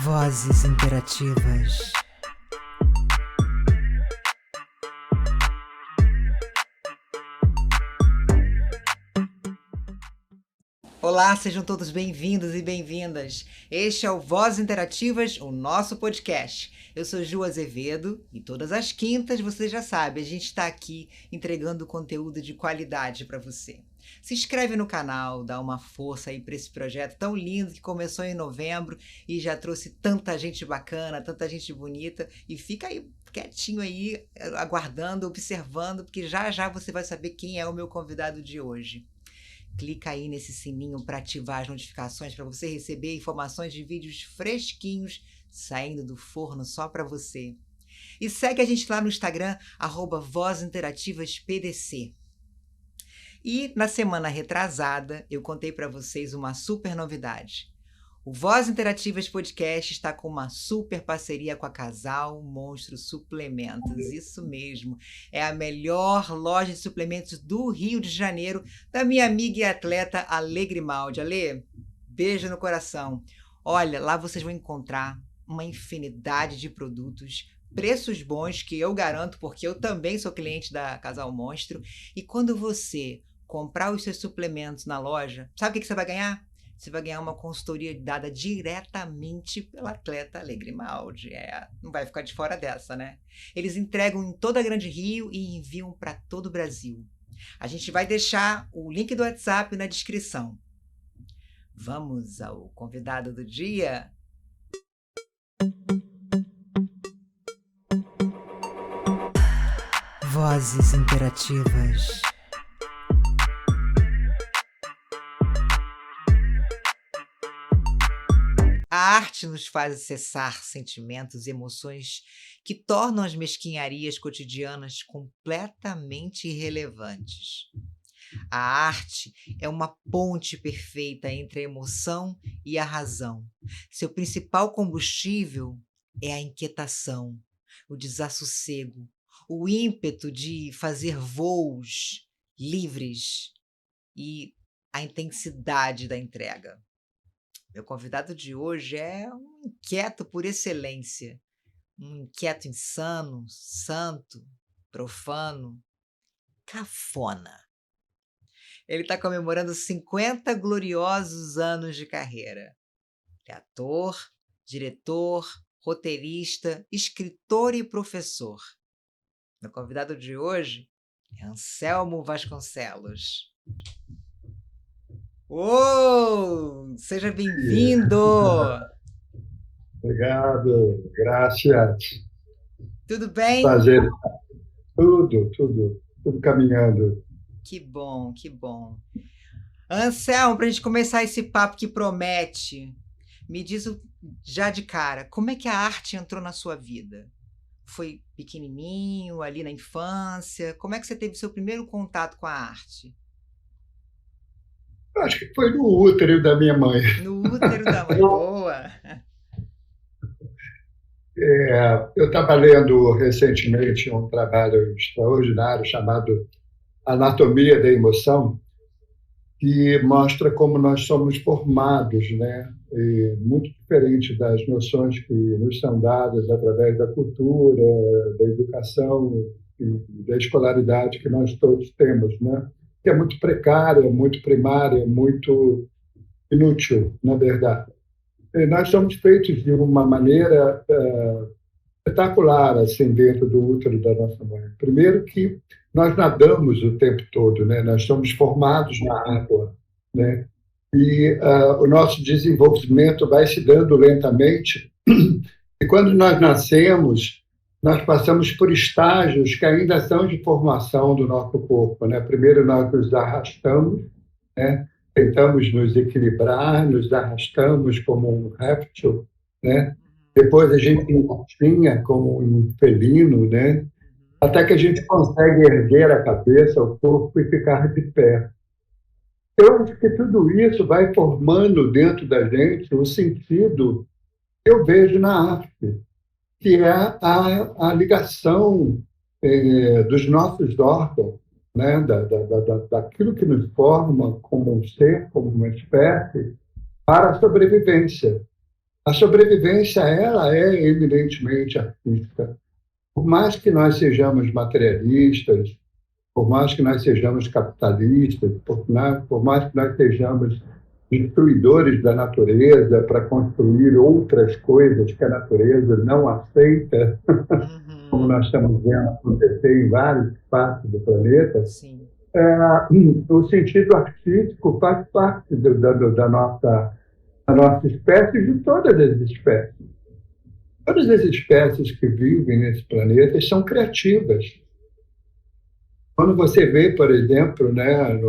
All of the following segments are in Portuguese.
Vozes interativas. Olá, sejam todos bem-vindos e bem-vindas. Este é o Vozes Interativas, o nosso podcast. Eu sou Ju Azevedo e todas as quintas, você já sabe, a gente está aqui entregando conteúdo de qualidade para você. Se inscreve no canal, dá uma força aí para esse projeto tão lindo que começou em novembro e já trouxe tanta gente bacana, tanta gente bonita. E fica aí quietinho aí, aguardando, observando, porque já já você vai saber quem é o meu convidado de hoje. Clica aí nesse sininho para ativar as notificações para você receber informações de vídeos fresquinhos saindo do forno só para você. E segue a gente lá no Instagram, @VozInterativasPDC. E na semana retrasada, eu contei para vocês uma super novidade. O Voz Interativas Podcast está com uma super parceria com a Casal Monstro Suplementos. Isso mesmo, é a melhor loja de suplementos do Rio de Janeiro, da minha amiga e atleta Ale Grimaldi. Ale, beijo no coração. Olha, lá vocês vão encontrar uma infinidade de produtos, preços bons que eu garanto, porque eu também sou cliente da Casal Monstro. E quando você comprar os seus suplementos na loja, sabe o que você vai ganhar? Você vai ganhar uma consultoria dada diretamente pelo atleta Ale Grimaldi. Não vai ficar de fora dessa, né? Eles entregam em toda a Grande Rio e enviam para todo o Brasil. A gente vai deixar o link do WhatsApp na descrição. Vamos ao convidado do dia? Vozes interativas. A arte nos faz acessar sentimentos e emoções que tornam as mesquinharias cotidianas completamente irrelevantes. A arte é uma ponte perfeita entre a emoção e a razão. Seu principal combustível é a inquietação, o desassossego, o ímpeto de fazer voos livres e a intensidade da entrega. Meu convidado de hoje é um inquieto por excelência, um inquieto insano, santo, profano, cafona. Ele está comemorando 50 gloriosos anos de carreira. É ator, diretor, roteirista, escritor e professor. Meu convidado de hoje é Anselmo Vasconcelos. Seja bem-vindo! Obrigado, graças. Tudo bem? Prazer. Tudo caminhando. Que bom, que bom. Anselmo, para a gente começar esse papo que promete, me diz já de cara, como é que a arte entrou na sua vida? Foi pequenininho, ali na infância? Como é que você teve seu primeiro contato com a arte? Acho que foi no útero da minha mãe. No útero da mãe, boa! Eu estava lendo recentemente um trabalho extraordinário chamado Anatomia da Emoção, que mostra como nós somos formados, né? E muito diferente das noções que nos são dadas através da cultura, da educação e da escolaridade que nós todos temos, né? Que é muito precária, muito primária, muito inútil, na verdade. E nós somos feitos de uma maneira espetacular, assim, dentro do útero da nossa mãe. Primeiro que nós nadamos o tempo todo, né? Nós somos formados na água, né? E o nosso desenvolvimento vai se dando lentamente. E quando nós nascemos, nós passamos por estágios que ainda são de formação do nosso corpo, né? Primeiro nós nos arrastamos, né? Tentamos nos equilibrar, nos arrastamos como um réptil, né? Depois a gente engatinha como um felino, né? Até que a gente consegue erguer a cabeça, o corpo e ficar de pé. Eu acho que tudo isso vai formando dentro da gente o sentido que eu vejo na arte, que é a ligação dos nossos órgãos né, daquilo que nos forma como um ser, como uma espécie, para a sobrevivência. A sobrevivência, ela é eminentemente artística. Por mais que nós sejamos materialistas, por mais que nós sejamos capitalistas, por mais que nós sejamos destruidores da natureza para construir outras coisas que a natureza não aceita, como Uhum. nós estamos vendo acontecer em vários espaços do planeta, Sim. o sentido artístico faz parte da nossa espécie e de todas as espécies. Todas as espécies que vivem nesse planeta são criativas. Quando você vê, por exemplo, né,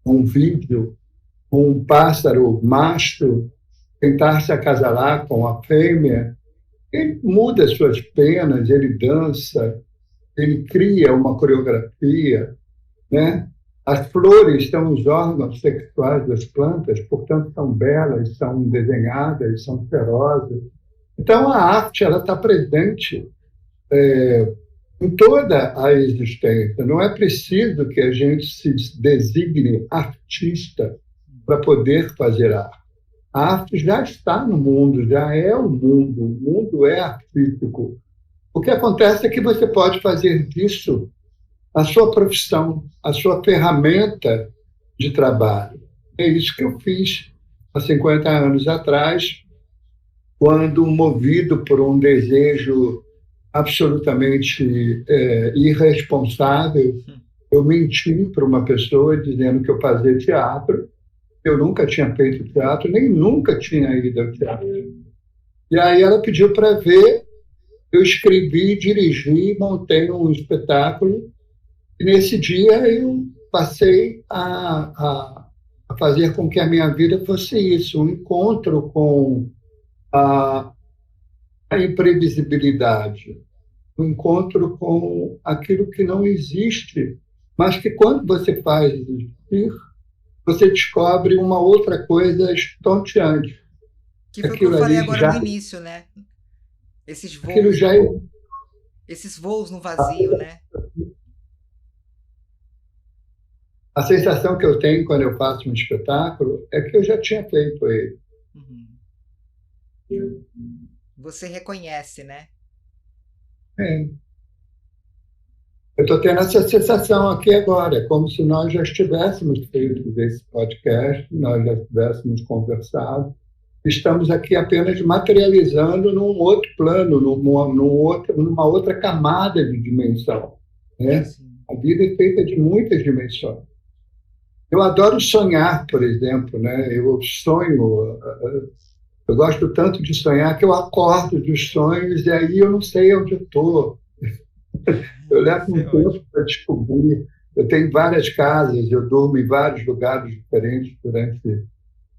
um vídeo, um pássaro macho tentar se acasalar com a fêmea, ele muda suas penas, ele dança, ele cria uma coreografia, né? As flores são os órgãos sexuais das plantas, portanto, são belas, são desenhadas, são ferozes. Então, a arte ela está presente em toda a existência. Não é preciso que a gente se designe artista para poder fazer arte. A arte já está no mundo, já é o mundo é artístico. O que acontece é que você pode fazer disso a sua profissão, a sua ferramenta de trabalho. É isso que eu fiz há 50 anos atrás, quando, movido por um desejo absolutamente irresponsável, eu menti para uma pessoa dizendo que eu fazia teatro. Eu nunca tinha feito teatro, nem nunca tinha ido ao teatro. E aí ela pediu para ver, eu escrevi, dirigi, montei um espetáculo, e nesse dia eu passei a fazer com que a minha vida fosse isso, um encontro com a, a imprevisibilidade, um encontro com aquilo que não existe, mas que quando você faz existir, você descobre uma outra coisa estonteante. Que foi o que eu Aquilo falei ali agora no já, início, né? Esses aquilo voos, já é. esses voos no vazio, né? A sensação que eu tenho quando eu faço um espetáculo é que eu já tinha feito ele. Uhum. Você reconhece, né? É. Eu estou tendo essa sensação aqui agora, é como se nós já estivéssemos feito esse podcast, nós já estivéssemos conversado. Estamos aqui apenas materializando num outro plano, numa outra camada de dimensão, né? Sim. A vida é feita de muitas dimensões. Eu adoro sonhar, por exemplo, né? Eu sonho, eu gosto tanto de sonhar que eu acordo dos sonhos e aí eu não sei onde eu estou. Eu levo Isso um é tempo ótimo. para descobrir. Eu tenho várias casas, eu durmo em vários lugares diferentes durante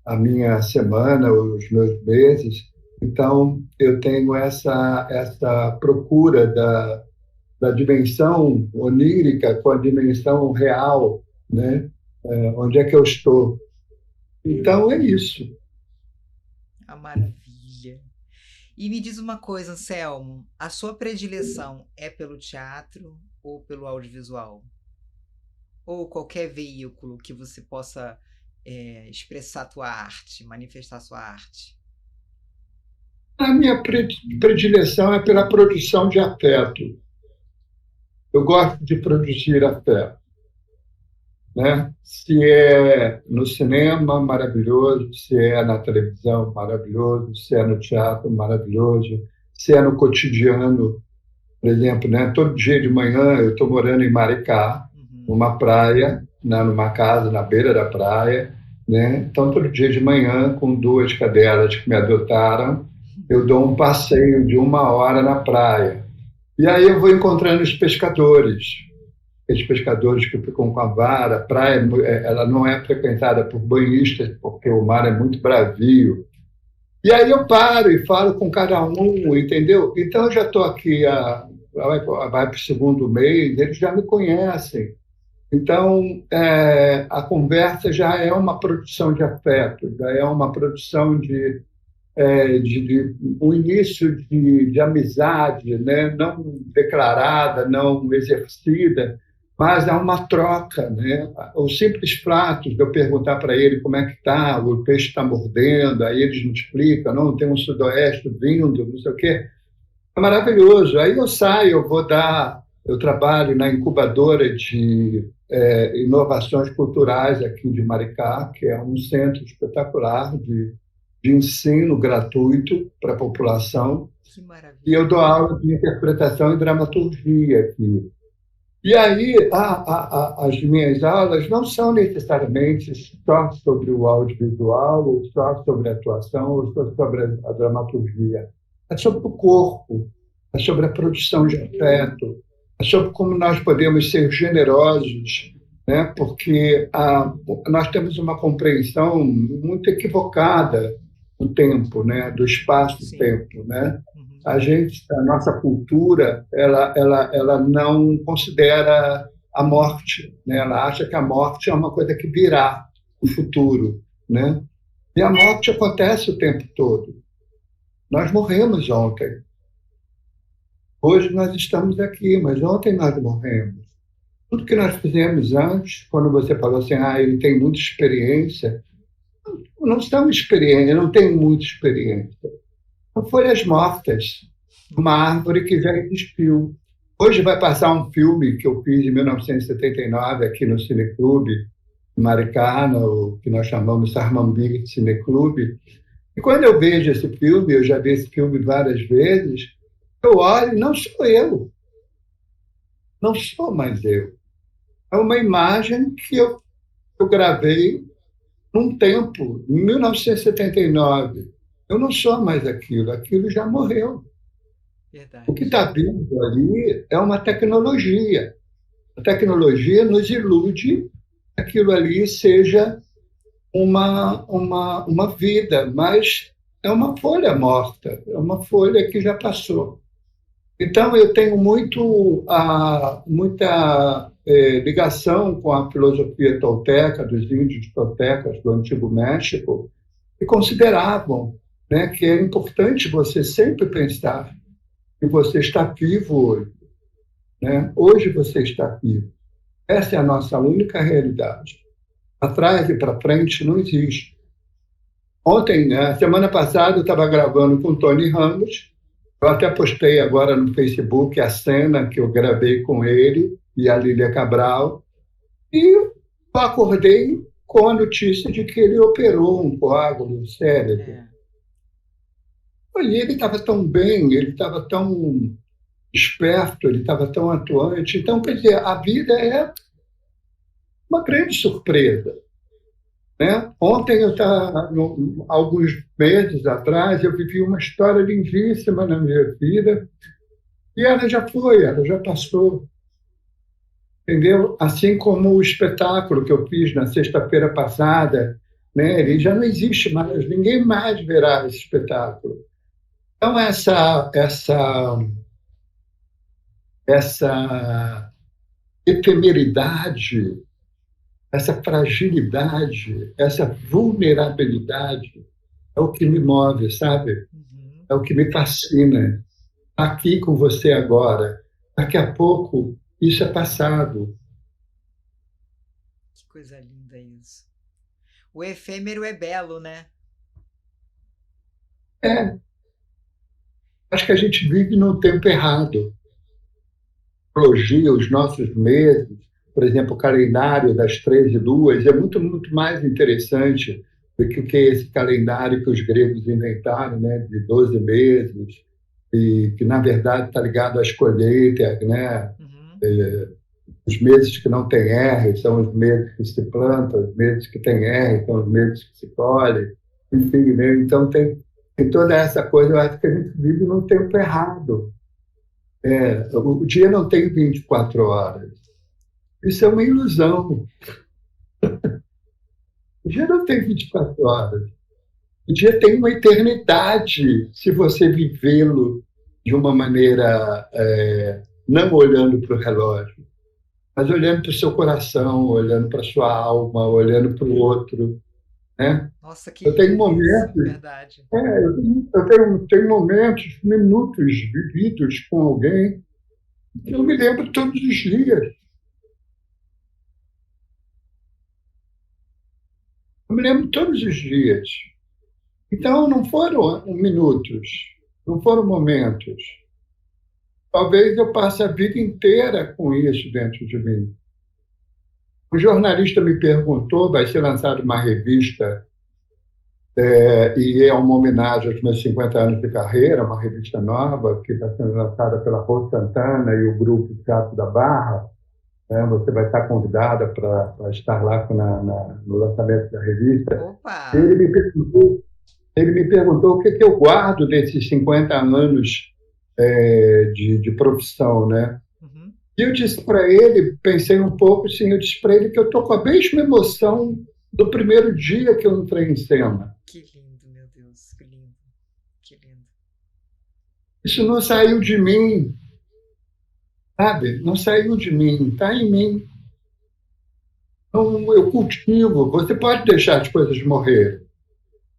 a minha semana, os meus meses. Então, eu tenho essa procura da dimensão onírica com a dimensão real, né? Onde é que eu estou? Então, é isso. A maravilha. E me diz uma coisa, Anselmo, a sua predileção é pelo teatro ou pelo audiovisual? Ou qualquer veículo que você possa expressar a tua arte, manifestar a sua arte? A minha predileção é pela produção de afeto. Eu gosto de produzir afeto, né? Se é no cinema, maravilhoso, se é na televisão, maravilhoso, se é no teatro, maravilhoso, se é no cotidiano, por exemplo, né? Todo dia de manhã eu estou morando em Maricá, Uhum. numa praia, né? Numa casa na beira da praia, né? Então todo dia de manhã, com duas cadelas que me adotaram, eu dou um passeio de 1 hora na praia. E aí eu vou encontrando os pescadores, aqueles pescadores que ficam com a vara. A praia ela não é frequentada por banhistas, porque o mar é muito bravio. E aí eu paro e falo com cada um, entendeu? Então eu já estou aqui, vai para o segundo mês, eles já me conhecem. Então, a conversa já é uma produção de afeto, já é uma produção de um início de amizade, né? Não declarada, não exercida, mas há uma troca, né? O simples fato de eu perguntar para ele como é que está, o peixe está mordendo, aí eles me explicam, não, tem um sudoeste vindo, não sei o quê. É maravilhoso. Aí eu saio, eu trabalho na incubadora de inovações culturais aqui de Maricá, que é um centro espetacular de ensino gratuito para a população, Que e eu maravilha. dou aula de interpretação e dramaturgia aqui. E aí, as minhas aulas não são necessariamente só sobre o audiovisual, ou só sobre a atuação, ou só sobre a dramaturgia. É sobre o corpo, é sobre a produção de afeto, é sobre como nós podemos ser generosos, né? Porque nós temos uma compreensão muito equivocada do tempo, né? Do Sim. espaço-tempo, né? Uhum. A nossa cultura, ela não considera a morte, né? Ela acha que a morte é uma coisa que virá no futuro, né? E a morte acontece o tempo todo. Nós morremos ontem. Hoje nós estamos aqui, mas ontem nós morremos. Tudo que nós fizemos antes, quando você falou assim, ele tem muita experiência, não estamos experientes, não tem muita experiência. São folhas mortas, uma árvore que já existiu. Hoje vai passar um filme que eu fiz em 1979 aqui no Cineclube, em Maricá, no que nós chamamos Sarmambi Cineclube. E quando eu vejo esse filme, eu já vi esse filme várias vezes, eu olho, não sou eu, não sou mais eu. É uma imagem que eu gravei num tempo, em 1979. Eu não sou mais aquilo, aquilo já morreu. O que Verdade. está vindo ali é uma tecnologia. A tecnologia nos ilude que aquilo ali seja uma vida, mas é uma folha morta, é uma folha que já passou. Então, eu tenho muita ligação com a filosofia tolteca, dos índios toltecas do Antigo México, que consideravam, né, que é importante você sempre pensar que você está vivo hoje, né? Hoje você está vivo. Essa é a nossa única realidade. Atrás e para frente não existe. Ontem, semana passada, eu estava gravando com o Tony Ramos. Eu até postei agora no Facebook a cena que eu gravei com ele e a Lília Cabral. E eu acordei com a notícia de que ele operou um coágulo no cérebro. É. E ele estava tão bem, ele estava tão esperto, ele estava tão atuante. Então, quer dizer, a vida é uma grande surpresa, né? Ontem, alguns meses atrás, eu vivi uma história lindíssima na minha vida e ela já foi, ela já passou, entendeu? Assim como o espetáculo que eu fiz na sexta-feira passada, né? Ele já não existe mais, ninguém mais verá esse espetáculo. Então, essa efemeridade, essa fragilidade, essa vulnerabilidade é o que me move, sabe? Uhum. É o que me fascina. Aqui com você agora, daqui a pouco isso é passado. Que coisa linda isso. O efêmero é belo, né? É, acho que a gente vive num tempo errado. Astrologia, os nossos meses, por exemplo, o calendário das 13 luas, é muito, muito mais interessante do que esse calendário que os gregos inventaram, né, de 12 meses, e que, na verdade, está ligado às colheitas, né? Uhum. Os meses que não têm R são os meses que se plantam, os meses que têm R são os meses que se colhem, enfim, né? Então tem toda essa coisa, eu acho que a gente vive num tempo errado. O dia não tem 24 horas. Isso é uma ilusão. O dia não tem 24 horas. O dia tem uma eternidade, se você vivê-lo de uma maneira não olhando para o relógio, mas olhando para o seu coração, olhando para a sua alma, olhando para o outro, né? Nossa, que Eu tenho lindo isso, momentos, verdade. eu tenho momentos, minutos vividos com alguém que eu me lembro todos os dias. Eu me lembro todos os dias. Então, não foram minutos, não foram momentos. Talvez eu passe a vida inteira com isso dentro de mim. O jornalista me perguntou, vai ser lançada uma revista, e é uma homenagem aos meus 50 anos de carreira, uma revista nova, que está sendo lançada pela Rô Santana e o Grupo Teatro da Barra. Você vai estar convidada para estar lá no lançamento da revista. Opa! Ele me perguntou o que eu guardo desses 50 anos de profissão, né? Uhum. E eu disse para ele, pensei um pouco, sim, eu disse para ele que eu estou com a mesma emoção do primeiro dia que eu entrei em cena. Que lindo, meu Deus, que lindo, que lindo. Isso não saiu de mim, sabe? Não saiu de mim, está em mim. Então, eu cultivo. Você pode deixar as coisas morrer,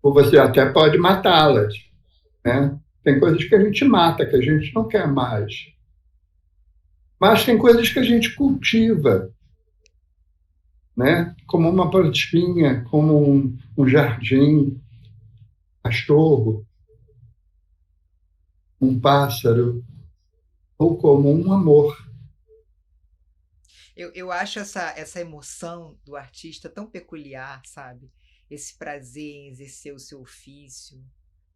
ou você até pode matá-las, né? Tem coisas que a gente mata, que a gente não quer mais. Mas tem coisas que a gente cultiva, né? Como uma plantinha, como um jardim, cachorro, um pássaro, ou como um amor. Eu acho essa emoção do artista tão peculiar, sabe? Esse prazer em exercer o seu ofício,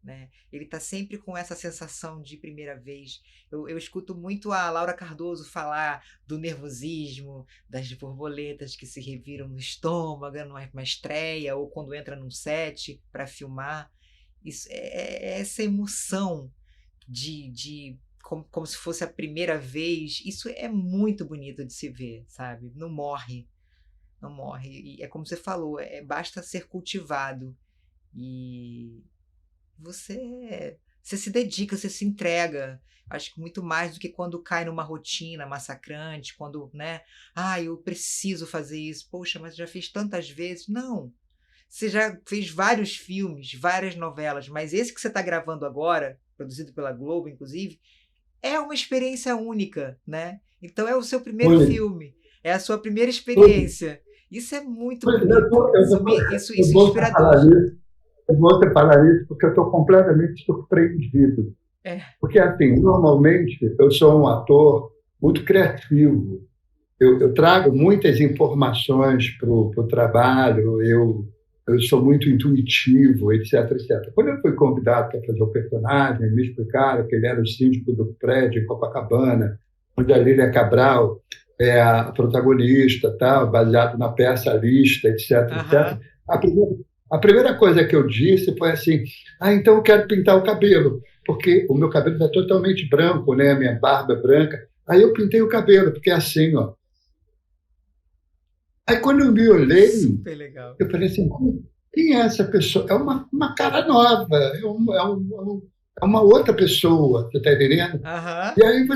né? Ele tá sempre com essa sensação de primeira vez. Eu escuto muito a Laura Cardoso falar do nervosismo, das borboletas que se reviram no estômago, numa estreia, ou quando entra num set para filmar. Isso é essa emoção de como se fosse a primeira vez. Isso é muito bonito de se ver, sabe? Não morre, não morre. E é como você falou, basta ser cultivado. E você se dedica, você se entrega. Acho que muito mais do que quando cai numa rotina massacrante, quando, né? Ah, eu preciso fazer isso. Poxa, mas já fiz tantas vezes. Não. Você já fez vários filmes, várias novelas, mas esse que você está gravando agora, produzido pela Globo, inclusive, é uma experiência única, né? Então é o seu primeiro Único. filme, é a sua primeira experiência. Isso é muito bonito. Isso é inspirador. Eu vou te falar isso porque eu estou completamente surpreendido. É. Porque, assim, normalmente eu sou um ator muito criativo. Eu trago muitas informações para o trabalho, eu sou muito intuitivo, etc, etc. Quando eu fui convidado para fazer o personagem, me explicaram que ele era o síndico do prédio em Copacabana, onde a Lília Cabral é a protagonista, tal, baseado na peça A Lista, etc, etc. A primeira coisa que eu disse foi assim: então eu quero pintar o cabelo, porque o meu cabelo está totalmente branco, né? A minha barba é branca. Aí eu pintei o cabelo, porque é assim, ó. Aí quando eu me olhei, super legal. Eu falei assim: quem é essa pessoa? É uma cara nova, é uma outra pessoa, você está entendendo? E aí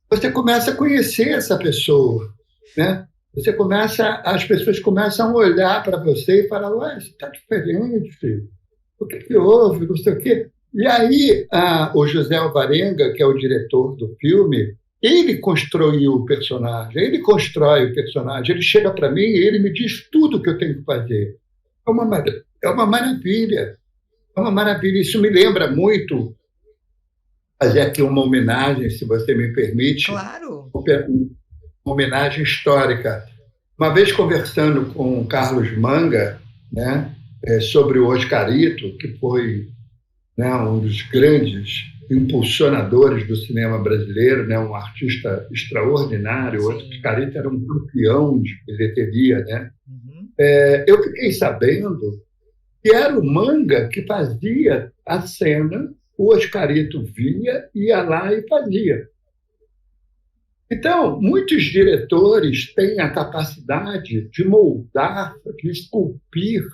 você começa a conhecer essa pessoa, né? As pessoas começam a olhar para você e falar: ué, você está diferente, filho. O que houve? Não sei o quê. E aí o José Alvarenga, que é o diretor do filme, ele construiu o personagem, ele constrói o personagem, ele chega para mim e ele me diz tudo o que eu tenho que fazer. É uma maravilha, é uma maravilha. Isso me lembra muito, fazer aqui uma homenagem, se você me permite. Claro. Uma homenagem histórica. Uma vez conversando com o Carlos Manga, né, sobre o Oscarito, que foi, né, um dos grandes impulsionadores do cinema brasileiro, né, um artista extraordinário. O Oscarito era um campeão de bilheteria, né? Eu fiquei sabendo que era o Manga que fazia a cena, o Oscarito via, ia lá e fazia. Então, muitos diretores têm a capacidade de moldar, de esculpir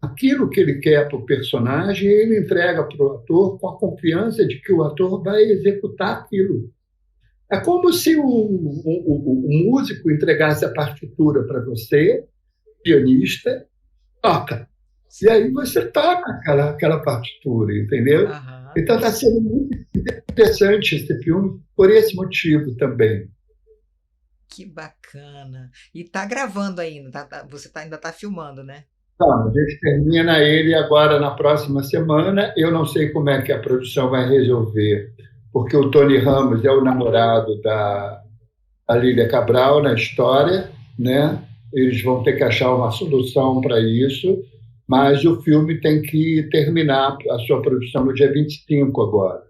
aquilo que ele quer para o personagem, e ele entrega para o ator com a confiança de que o ator vai executar aquilo. É como se o músico entregasse a partitura para você, pianista, toca. E aí você toca aquela partitura, entendeu? Então está sendo muito interessante esse filme por esse motivo também. Que bacana. E tá gravando ainda, você ainda está filmando, né? Então, a gente termina ele agora na próxima semana. Eu não sei como é que a produção vai resolver, porque o Tony Ramos é o namorado da Lília Cabral na história, né? Eles vão ter que achar uma solução para isso, mas o filme tem que terminar a sua produção no dia 25 agora,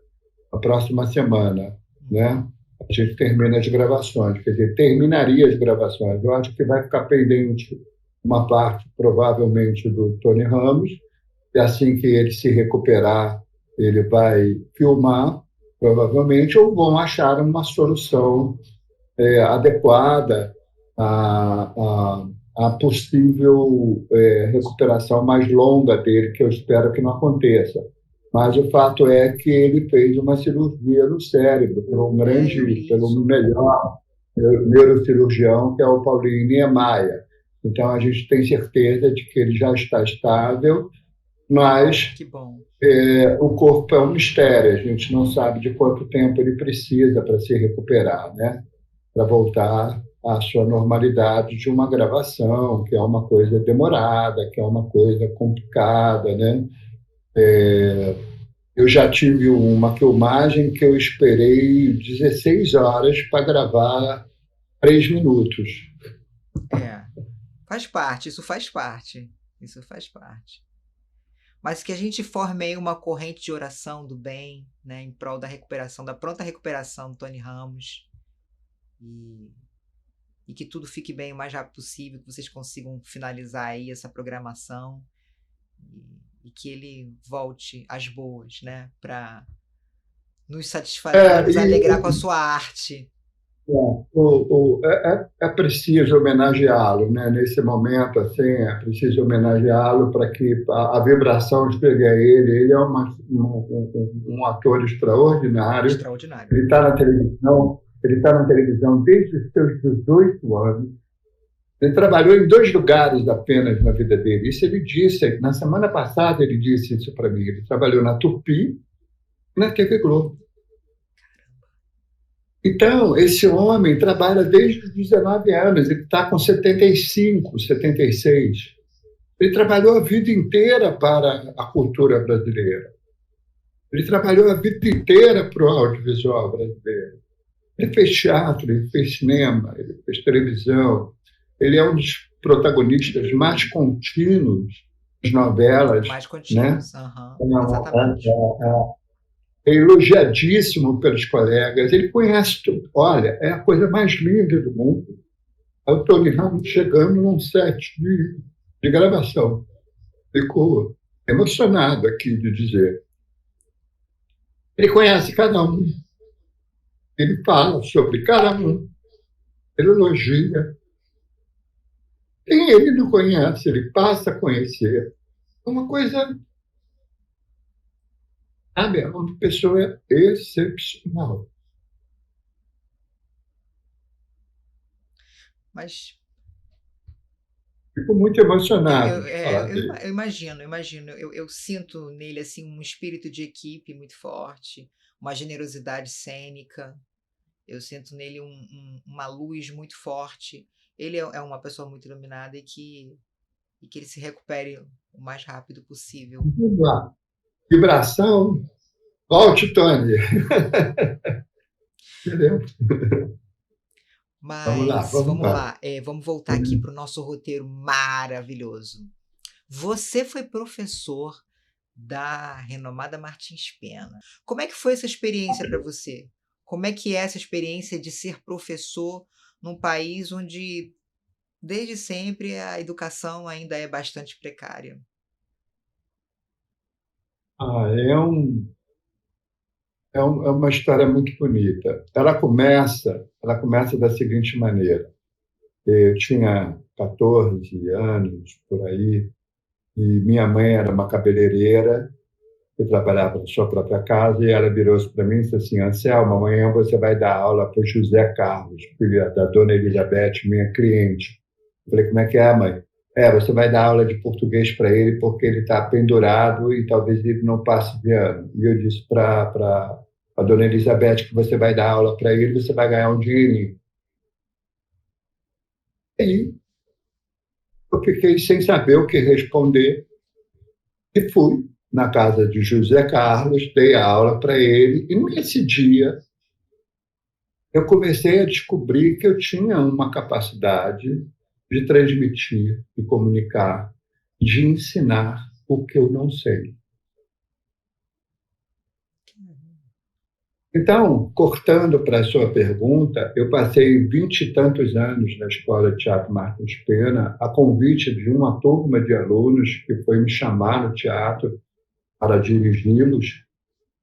a próxima semana, né? A gente termina as gravações, quer dizer, terminaria as gravações. Eu acho que vai ficar pendente uma parte, provavelmente, do Tony Ramos, e assim que ele se recuperar, ele vai filmar, provavelmente, ou vão achar uma solução adequada à possível recuperação mais longa dele, que eu espero que não aconteça. Mas o fato é que ele fez uma cirurgia no cérebro, pelo melhor neurocirurgião, que é o Paulinho Niemeyer. Então, a gente tem certeza de que ele já está estável, mas o corpo é um mistério, a gente não sabe de quanto tempo ele precisa para se recuperar, né? Para voltar à sua normalidade de uma gravação, que é uma coisa demorada, que é uma coisa complicada, né? Eu já tive uma filmagem que eu esperei 16 horas para gravar 3 minutos. Faz parte, isso faz parte. Isso faz parte. Mas que a gente forme aí uma corrente de oração do bem, né, em prol da recuperação, da pronta recuperação do Tony Ramos. E que tudo fique bem o mais rápido possível, que vocês consigam finalizar aí essa programação e que ele volte às boas, né, para nos satisfazer, nos alegrar com a sua arte. É preciso homenageá-lo, né? Nesse momento, assim, é preciso homenageá-lo para que a vibração chegue a ele. Ele é um ator extraordinário. Ele está na televisão. Ele está na televisão desde os seus 18 anos. Ele trabalhou em 2 lugares apenas na vida dele. Isso ele disse, na semana passada ele disse isso para mim. Ele trabalhou na Tupi e na TV Globo. Então, esse homem trabalha desde os 19 anos, ele está com 75, 76. Ele trabalhou a vida inteira para a cultura brasileira. Ele trabalhou a vida inteira para o audiovisual brasileiro. Ele fez teatro, ele fez cinema, ele fez televisão. Ele é um dos protagonistas mais contínuos das novelas. Mais contínuos, né? Exatamente. É elogiadíssimo pelos colegas. Ele conhece tudo. Olha, é a coisa mais linda do mundo. É o Tony Ramos chegando num set de gravação. Ficou emocionado aqui de dizer. Ele conhece cada um. Ele fala sobre cada um. Ele elogia. Quem ele não conhece, ele passa a conhecer. É uma coisa... Sabe, é uma pessoa excepcional. Mas... Fico muito emocionado. Eu imagino. Eu sinto nele assim, um espírito de equipe muito forte, uma generosidade cênica. Eu sinto nele uma luz muito forte. Ele é uma pessoa muito iluminada e que ele se recupere o mais rápido possível. Vamos lá. Vibração, volte, Tony. Entendeu? Mas vamos lá. Vamos voltar aqui para o nosso roteiro maravilhoso. Você foi professor da renomada Martins Pena. Como é que foi essa experiência para você? Como é que é essa experiência de ser professor num país onde, desde sempre, a educação ainda é bastante precária? É uma história muito bonita. Ela começa da seguinte maneira. Eu tinha 14 anos, por aí, e minha mãe era uma cabeleireira que trabalhava na sua própria casa, e ela virou-se para mim e disse assim: Anselmo, amanhã você vai dar aula para o José Carlos, filho da dona Elizabeth, minha cliente. Eu falei: como é que é, mãe? Você vai dar aula de português para ele porque ele está pendurado e talvez ele não passe de ano. E eu disse para a dona Elizabeth que você vai dar aula para ele, você vai ganhar um dinheirinho. E Eu fiquei sem saber o que responder e fui na casa de José Carlos, dei aula para ele, e nesse dia eu comecei a descobrir que eu tinha uma capacidade de transmitir, de comunicar, de ensinar o que eu não sei. Então, cortando para a sua pergunta, eu passei 20 e tantos anos na Escola de Teatro Martins Pena, a convite de uma turma de alunos que foi me chamar no teatro para dirigi-los,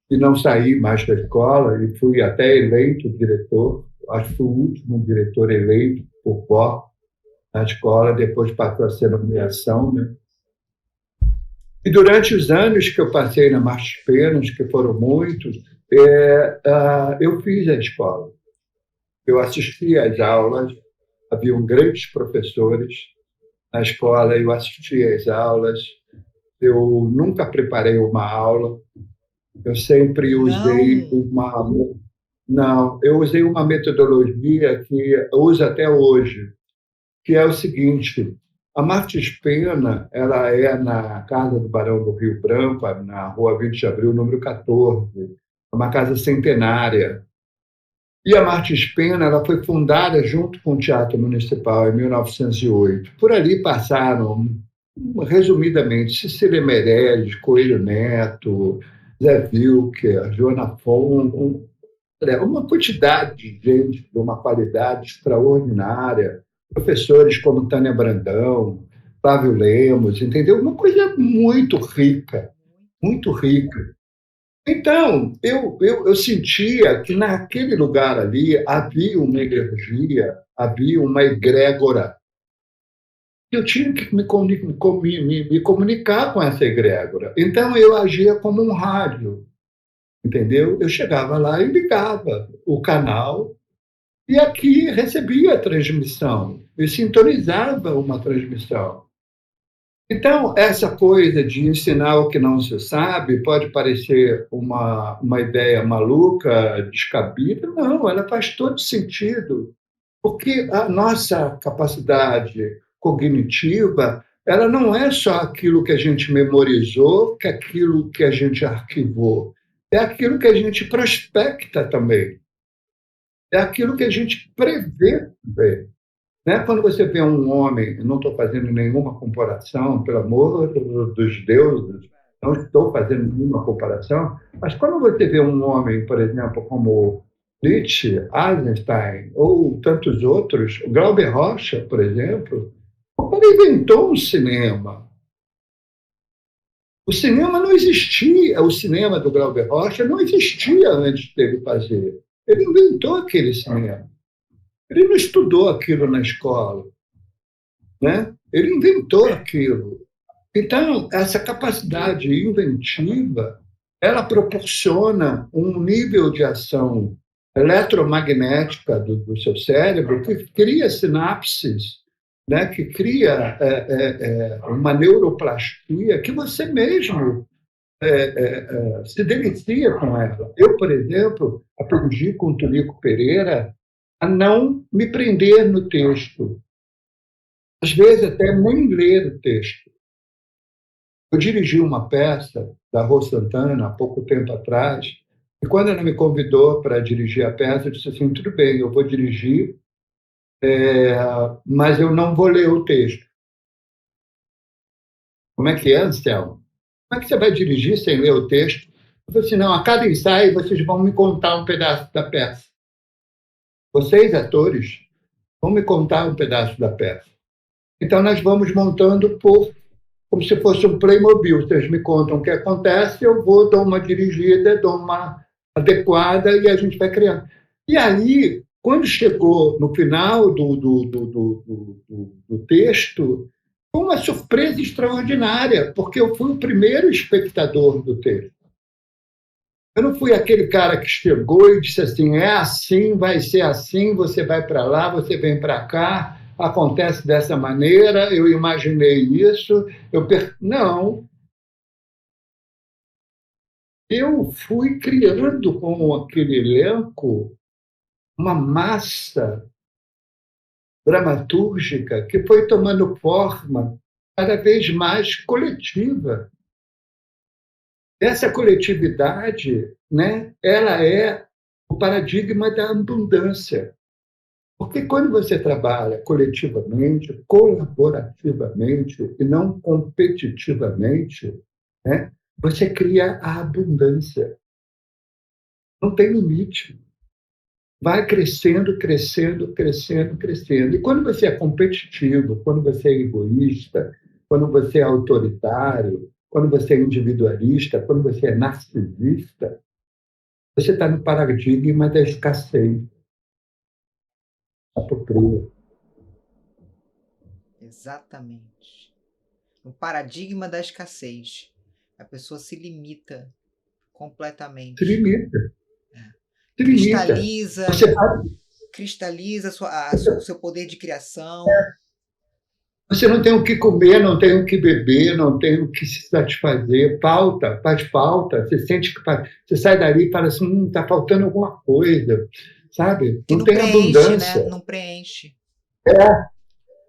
e não saí mais da escola, e fui até eleito diretor, acho que fui o último diretor eleito por voto na escola, depois passou a ser nomeação, né? E durante os anos que eu passei na Martins Penas, que foram muitos, eu fiz a escola. Eu assisti às aulas, haviam grandes professores na escola, eu assisti às aulas, eu nunca preparei uma aula, eu sempre usei Não. uma. Não, eu usei uma metodologia que eu uso até hoje, que é o seguinte: a Martins Pena, ela é na Casa do Barão do Rio Branco, na Rua 20 de Abril, número 14, é uma casa centenária. E a Martins Pena, ela foi fundada junto com o Teatro Municipal em 1908. Por ali passaram, resumidamente, Cecília Meirelles, Coelho Neto, Zé Wilker, Joana Fon, uma quantidade de gente de uma qualidade extraordinária, professores como Tânia Brandão, Flávio Lemos, entendeu? Uma coisa muito rica, muito rica. Então, eu sentia que naquele lugar ali havia uma energia, havia uma egrégora. Eu tinha que me comunicar com essa egrégora. Então, eu agia como um rádio, entendeu? Eu chegava lá e ligava o canal e aqui recebia a transmissão, e sintonizava uma transmissão. Então, essa coisa de ensinar o que não se sabe pode parecer uma ideia maluca, descabida. Não, ela faz todo sentido, porque a nossa capacidade cognitiva, ela não é só aquilo que a gente memorizou, que aquilo que a gente arquivou, é aquilo que a gente prospecta também, é aquilo que a gente prevê também. Né? Quando você vê um homem, não estou fazendo nenhuma comparação, pelo amor dos deuses, não estou fazendo nenhuma comparação, mas quando você vê um homem, por exemplo, como Nietzsche, Eisenstein ou tantos outros, o Glauber Rocha, por exemplo, ele inventou um cinema. O cinema não existia, o cinema do Glauber Rocha não existia antes dele fazer. Ele inventou aquele cinema. Ele não estudou aquilo na escola, né? Ele inventou aquilo. Então, essa capacidade inventiva, ela proporciona um nível de ação eletromagnética do seu cérebro que cria sinapses, né? Que cria uma neuroplastia que você mesmo se delicia com ela. Eu, por exemplo, aprendi com o Tonico Pereira a não me prender no texto, às vezes até nem ler o texto. Eu dirigi uma peça da Rô Santana há pouco tempo atrás, e quando ela me convidou para dirigir a peça, eu disse assim: tudo bem, eu vou dirigir, mas eu não vou ler o texto. Como é que é, Anselmo? Como é que você vai dirigir sem ler o texto? Eu falei assim: não, a cada ensaio vocês vão me contar um pedaço da peça. Vocês, atores, vão me contar um pedaço da peça. Então, nós vamos montando como se fosse um Playmobil. Vocês me contam o que acontece, eu vou, dou uma dirigida, dou uma adequada e a gente vai criando. E aí, quando chegou no final do texto, foi uma surpresa extraordinária, porque eu fui o primeiro espectador do texto. Eu não fui aquele cara que chegou e disse assim: é assim, vai ser assim, você vai para lá, você vem para cá, acontece dessa maneira, eu imaginei isso. Não. Eu fui criando com aquele elenco uma massa dramatúrgica que foi tomando forma cada vez mais coletiva. Essa coletividade, né, ela é o paradigma da abundância. Porque quando você trabalha coletivamente, colaborativamente e não competitivamente, né, você cria a abundância. Não tem limite. Vai crescendo, crescendo, crescendo, crescendo. E quando você é competitivo, quando você é egoísta, quando você é autoritário, quando você é individualista, quando você é narcisista, você está no paradigma da escassez, da pobreza. Exatamente. No paradigma da escassez. A pessoa se limita Se completamente. limita, se limita. Cristaliza, Você vai cristaliza o seu poder de criação. Você não tem o que comer, não tem o que beber, não tem o que se satisfazer. Falta, faz falta. Você sente que você sai dali e fala assim, está faltando alguma coisa, sabe? Que Não não tem preenche, né? abundância. Não preenche.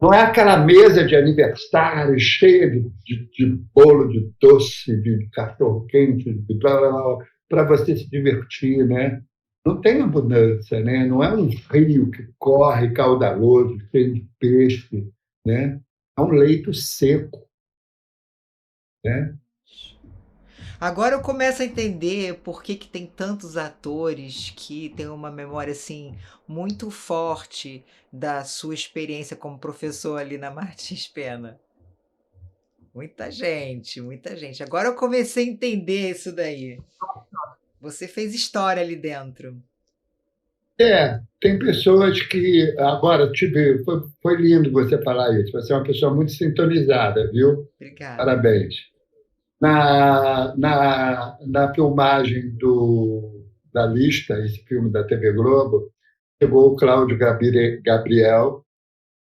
Não é aquela mesa de aniversário cheia de bolo, de doce, de cachorro-quente, de blá, blá, blá, para você se divertir, né? Não tem abundância, né? Não é um rio que corre caudaloso, cheio de peixe, né? É um leito seco, né? Agora eu começo a entender por que que tem tantos atores que têm uma memória assim muito forte da sua experiência como professor ali na Martins Pena. Muita gente, muita gente. Agora eu comecei a entender isso daí. Você fez história ali dentro. Tem pessoas que. Agora, foi lindo você falar isso. Você é uma pessoa muito sintonizada, viu? Obrigada. Parabéns. Na filmagem da Lista, esse filme da TV Globo, chegou o Cláudio Gabriel,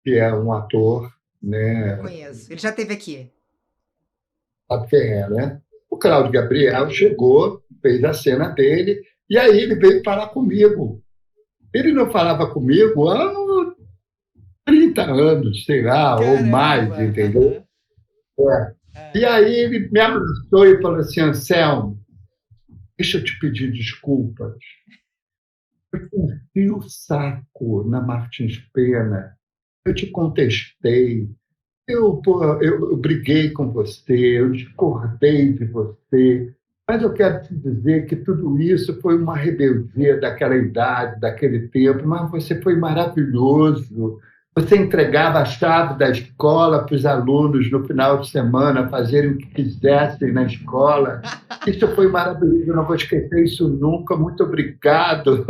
que é um ator, Eu né? conheço. Ele já esteve aqui. Sabe quem é, né? O Cláudio Gabriel chegou, fez a cena dele, e aí ele veio falar comigo. Ele não falava comigo há 30 anos, sei lá, ou mais, Caramba! entendeu? E Ah, aí ele me abraçou e falou assim, Anselmo, deixa eu te pedir desculpas. Eu enchi o saco na Martins Pena, eu te contestei, eu briguei com você, eu discordei de você, mas eu quero te dizer que tudo isso foi uma rebeldia daquela idade, daquele tempo, mas você foi maravilhoso. Você entregava a chave da escola para os alunos no final de semana fazerem o que quisessem na escola. Isso foi maravilhoso, eu não vou esquecer isso nunca. Muito obrigado.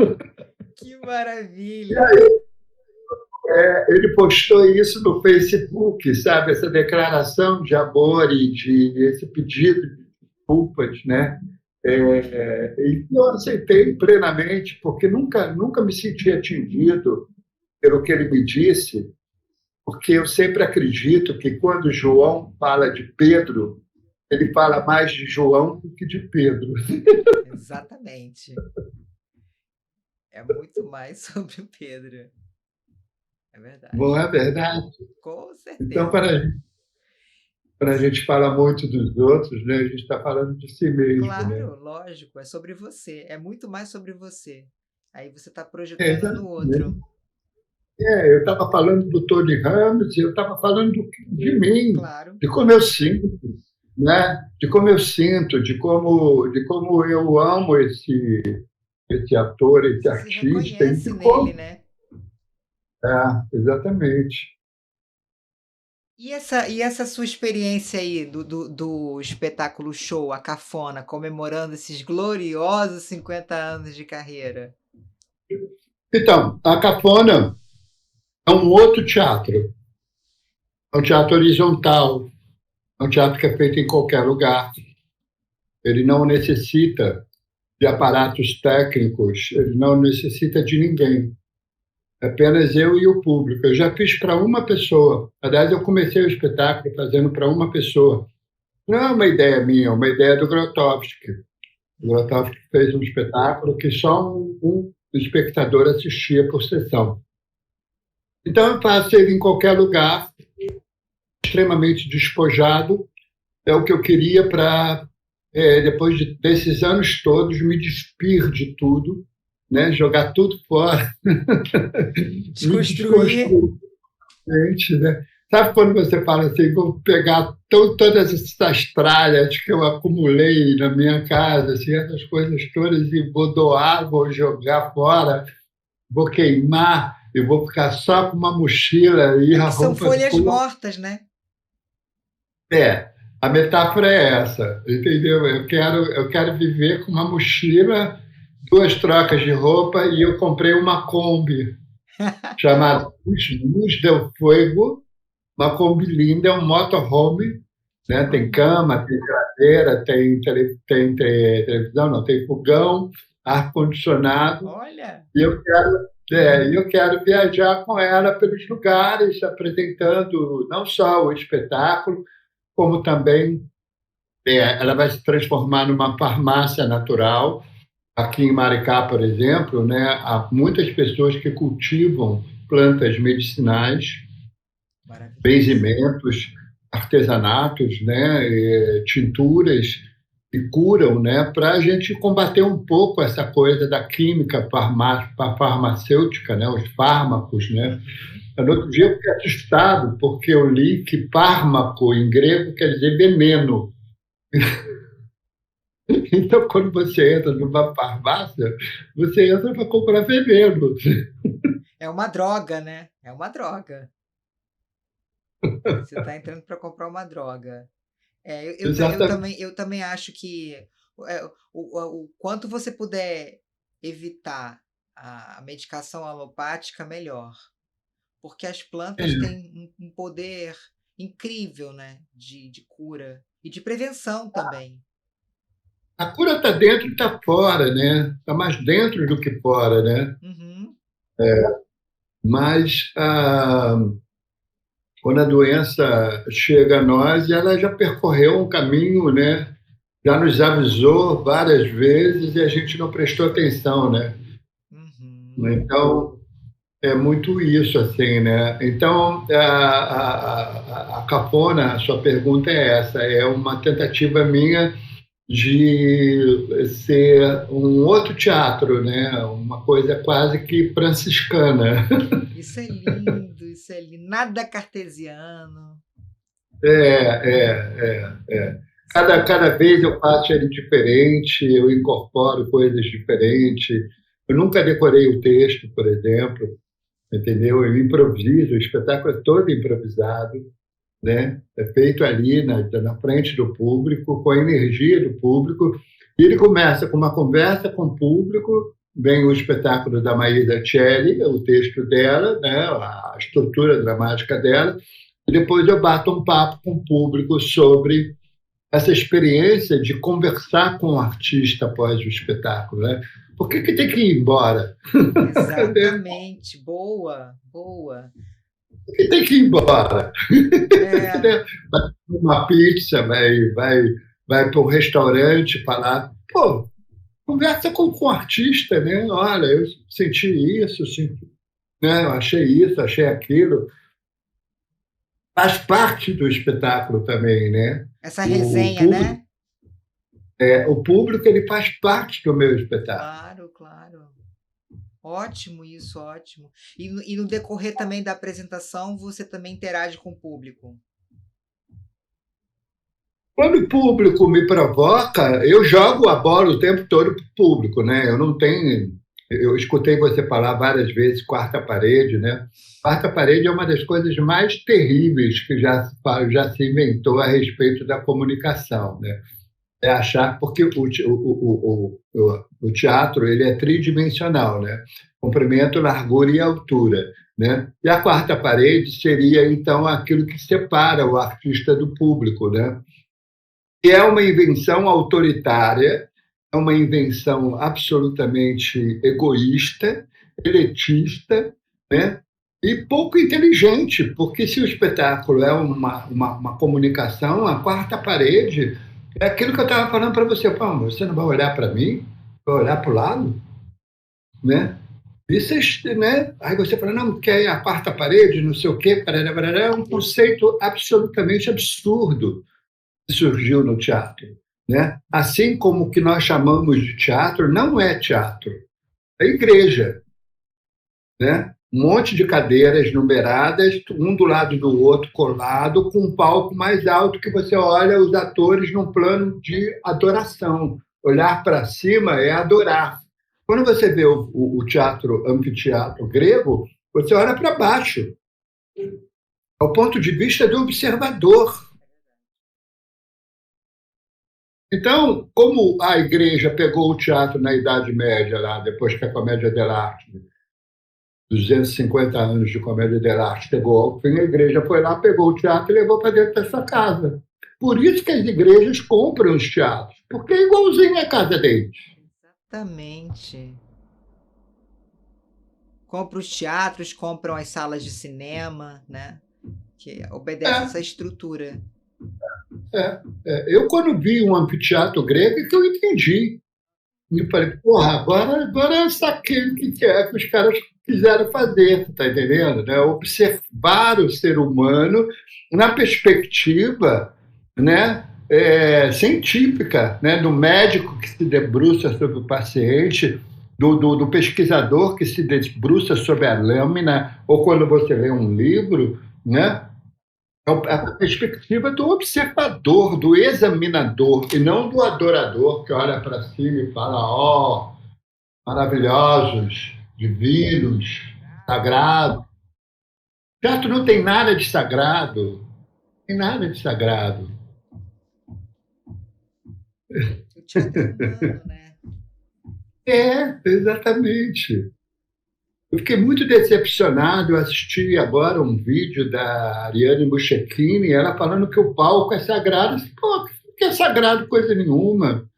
que maravilha! Ele postou isso no Facebook, sabe? Essa declaração de amor e esse pedido de desculpas, né? E eu aceitei plenamente, porque nunca me senti atingido pelo que ele me disse, porque eu sempre acredito que quando João fala de Pedro, ele fala mais de João do que de Pedro. Exatamente. É muito mais sobre o Pedro. É Não verdade. é verdade? Com Então, certeza. para a gente falar muito dos outros, né, a gente está falando de si mesmo, né? Claro, lógico, é sobre você. É muito mais sobre você. Aí você está projetando no outro. Exatamente. Eu estava falando do Tony Ramos, eu estava falando de mim, Claro. de como eu sinto, né? De como eu sinto, de como eu amo esse ator, esse Você se artista, e reconhece de nele, como. né? Exatamente. E essa sua experiência aí do espetáculo show, a Cafona, comemorando esses gloriosos 50 anos de carreira? Então, a Cafona é um outro teatro. É um teatro horizontal, é um teatro que é feito em qualquer lugar. Ele não necessita de aparatos técnicos, ele não necessita de ninguém. É apenas eu e o público. Eu já fiz para uma pessoa. Aliás, eu comecei o espetáculo fazendo para uma pessoa. Não é uma ideia minha, é uma ideia do Grotowski. O Grotowski fez um espetáculo que só um espectador assistia por sessão. Então, eu faço ele em qualquer lugar, extremamente despojado. É o que eu queria para, depois desses anos todos, me despir de tudo, né? Jogar tudo fora, me Desconstruir. desconstruir, né? Sabe quando você fala assim, vou pegar todas essas tralhas que eu acumulei na minha casa, assim, essas coisas todas, e vou doar, vou jogar fora, vou queimar, e vou ficar só com uma mochila e É a que são roupa folhas toda. mortas, né? É, a metáfora é essa, entendeu? Eu quero viver com uma mochila, duas trocas de roupa, e eu comprei uma Kombi chamada Luz del Fuego, uma Kombi linda, é um motorhome, né? Tem Olha, cama, tem geladeira, tem televisão, não, tem fogão, ar-condicionado, olha. e eu quero viajar com ela pelos lugares, apresentando não só o espetáculo, como também ela vai se transformar numa farmácia natural. Aqui em Maricá, por exemplo, né, há muitas pessoas que cultivam plantas medicinais, Maravilhoso. benzimentos, artesanatos, né, tinturas que curam, né, para a gente combater um pouco essa coisa da química farmacêutica, né, os fármacos, né. Uhum. No outro dia eu fiquei assustado porque eu li que fármaco em grego quer dizer veneno. Então, quando você entra numa farmácia, você entra para comprar veneno. É uma droga, né? É uma droga. Você está entrando para comprar uma droga. É, Exatamente. eu também acho que o quanto você puder evitar a medicação alopática, melhor. Porque as plantas têm um poder incrível, né? De cura e de prevenção também. A cura está dentro e está fora, né? Está mais dentro do que fora, né? Uhum. Mas quando a doença chega a nós, ela já percorreu um caminho, né? Já nos avisou várias vezes e a gente não prestou atenção, né? Uhum. Então, é muito isso, assim, né? Então, a Capona, a sua pergunta é essa, é uma tentativa minha de ser um outro teatro, né? Uma coisa quase que franciscana. Isso é lindo, isso é lindo. Nada cartesiano. É. Cada vez eu faço ele diferente, eu incorporo coisas diferentes. Eu nunca decorei o texto, por exemplo, entendeu? Eu improviso, o espetáculo é todo improvisado, né? É feito ali na frente do público, com a energia do público. E ele começa com uma conversa com o público, vem o espetáculo da Maísa Celli, o texto dela, né? A estrutura dramática dela, e depois eu bato um papo com o público sobre essa experiência de conversar com o artista após o espetáculo, né? Por que tem que ir embora? Cadê? Exatamente. Boa, boa. Por que tem que ir embora? É, Vai comer uma pizza, vai para um restaurante falar. Pô, conversa com o artista, né? Olha, eu senti isso, senti, né? Eu achei isso, achei aquilo. Faz parte do espetáculo também, né? essa O resenha, público, né? o público ele faz parte do meu espetáculo. Claro, claro. Ótimo isso, ótimo. E no decorrer também da apresentação, você também interage com o público? Quando o público me provoca, eu jogo a bola o tempo todo para o público, né? Eu não tenho. Eu escutei você falar várias vezes quarta parede, né? Quarta parede é uma das coisas mais terríveis que já se inventou a respeito da comunicação, né? É achar porque o teatro ele é tridimensional, né? Comprimento, largura e altura, né? E a quarta parede seria então aquilo que separa o artista do público, né? Que é uma invenção autoritária, é uma invenção absolutamente egoísta, elitista, né? E pouco inteligente, porque se o espetáculo é uma comunicação, a quarta parede é aquilo que eu estava falando para você. Pô, você não vai olhar para mim? Vai olhar para o lado? Né? Isso, né? Aí você fala, não, porque é a quarta parede, não sei o quê, parará, parará, é um conceito absolutamente absurdo que surgiu no teatro. Né? Assim como o que nós chamamos de teatro não é teatro, é igreja. Né? Um monte de cadeiras numeradas, um do lado do outro, colado, com um palco mais alto que você olha os atores num plano de adoração. Olhar para cima é adorar. Quando você vê o teatro, anfiteatro grego, você olha para baixo, ao ponto de vista do observador. Então, como a igreja pegou o teatro na Idade Média, lá, depois que a comédia dell'arte 250 anos de comédia dell'arte chegou ao fim, a igreja foi lá, pegou o teatro e levou para dentro dessa casa. Por isso que as igrejas compram os teatros, porque é igualzinho a casa deles. Exatamente. Compram os teatros, compram as salas de cinema, né? Que obedece essa estrutura. Eu, quando vi um anfiteatro grego, é que eu entendi. E falei, porra, agora eu saquei o que é que os caras quiseram fazer, tá entendendo? Né? Observar o ser humano na perspectiva, né, científica, né, do médico que se debruça sobre o paciente, do pesquisador que se debruça sobre a lâmina, ou quando você lê um livro, né, é a perspectiva do observador, do examinador, e não do adorador que olha para cima e fala: ó, oh, maravilhosos, divinos, sagrados. Teatro não tem nada de sagrado, não tem nada de sagrado. O teatro é humano, né? Exatamente. Eu fiquei muito decepcionado. Eu assisti agora um vídeo da Ariane Muschiettini, ela falando que o palco é sagrado. Pô, que é sagrado coisa nenhuma,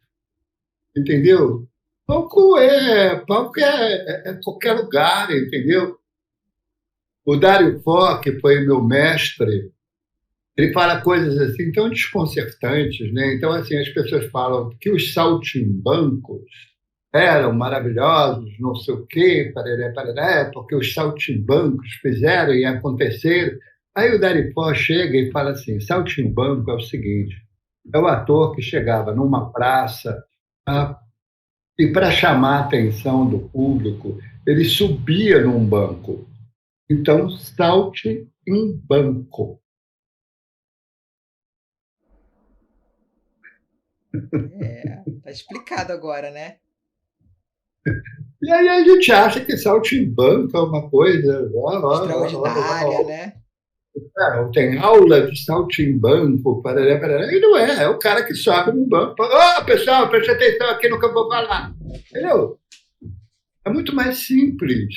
entendeu? Palco é qualquer lugar, entendeu? O Dário Fo, que foi meu mestre, ele fala coisas assim tão desconcertantes, né? Então, assim, as pessoas falam que os saltimbancos eram maravilhosos, não sei o quê, parará, parará, porque os saltimbancos fizeram e aconteceram. Aí o Daripó chega e fala assim: saltimbanco é o seguinte, é o ator que chegava numa praça, tá? E para chamar a atenção do público, ele subia num banco. Então, salte em banco. Tá explicado agora, né? E aí a gente acha que saltimbanco é uma coisa. Extraordinária, né? Tem aula de saltimbanco, parará, parará, e não é. É o cara que sobe no banco e fala: pessoal, preste atenção aqui no que eu vou falar. Entendeu? É muito mais simples.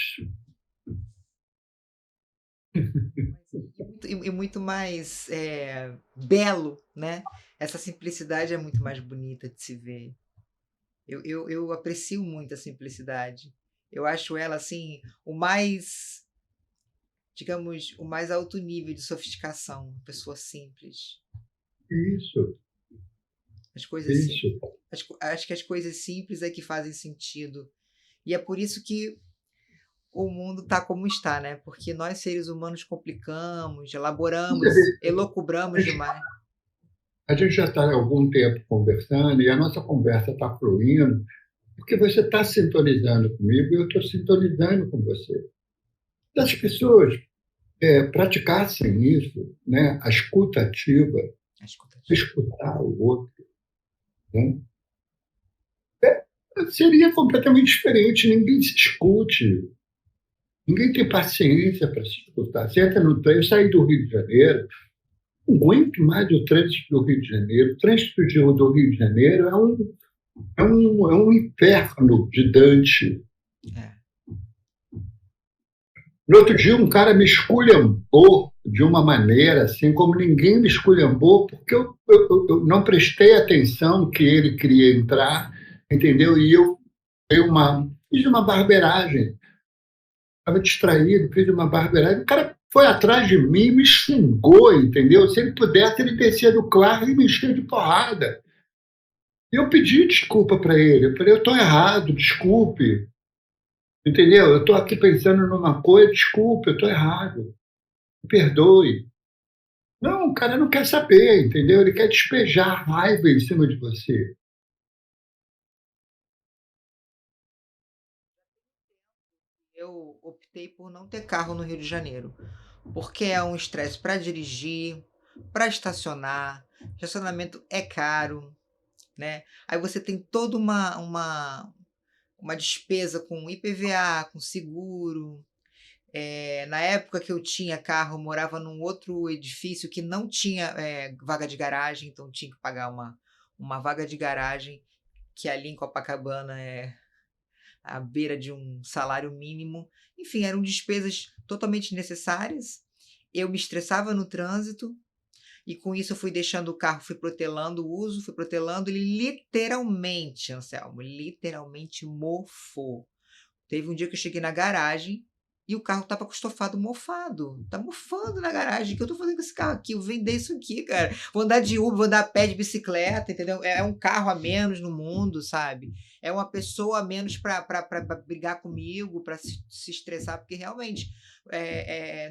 E muito mais belo, né? Essa simplicidade é muito mais bonita de se ver. Eu aprecio muito a simplicidade. Eu acho ela, assim, o mais, digamos, o mais alto nível de sofisticação. Pessoa simples. Isso, As coisas isso. acho que as coisas simples é que fazem sentido. E é por isso que o mundo está como está, né? Porque nós, seres humanos, complicamos, elaboramos, elocubramos demais. A gente já está há algum tempo conversando e a nossa conversa está fluindo porque você está sintonizando comigo e eu estou sintonizando com você. Se as pessoas praticassem isso, né? A escuta ativa, escutar o outro, né? Seria completamente diferente. Ninguém se escute, ninguém tem paciência para se escutar. Você entra no trem, eu saí do Rio de Janeiro, não aguento mais o trânsito do Rio de Janeiro. O trânsito do Rio de Janeiro é um inferno de Dante. No outro dia, um cara me esculhambou de uma maneira assim, como ninguém me esculhambou, porque eu não prestei atenção que ele queria entrar, entendeu? E eu fiz uma barbeiragem. Estava distraído, fiz uma barbeiragem. O cara foi atrás de mim e me xingou, entendeu? Se ele pudesse, ele descia do carro e me enchia de porrada. E eu pedi desculpa para ele. Eu falei: eu estou errado, desculpe. Entendeu? Eu estou aqui pensando numa coisa, desculpa, eu estou errado, me perdoe. Não, o cara não quer saber, entendeu? Ele quer despejar raiva em cima de você. Eu optei por não ter carro no Rio de Janeiro, porque é um estresse para dirigir, para estacionar, estacionamento é caro, né? Aí você tem toda uma despesa com IPVA, com seguro. Na época que eu tinha carro, eu morava num outro edifício que não tinha vaga de garagem, então tinha que pagar uma vaga de garagem, que ali em Copacabana é à beira de um salário mínimo. Enfim, eram despesas totalmente necessárias. Eu me estressava no trânsito e com isso eu fui deixando o carro, fui protelando o uso, fui protelando, ele literalmente, Anselmo, literalmente mofou. Teve um dia que eu cheguei na garagem e o carro estava com o estofado mofado. Tá mofando na garagem. O que eu tô fazendo com esse carro aqui? Eu vou vender isso aqui, cara. Vou andar de Uber, vou andar a pé de bicicleta, entendeu? É um carro a menos no mundo, sabe? É uma pessoa a menos para brigar comigo, para se estressar, porque realmente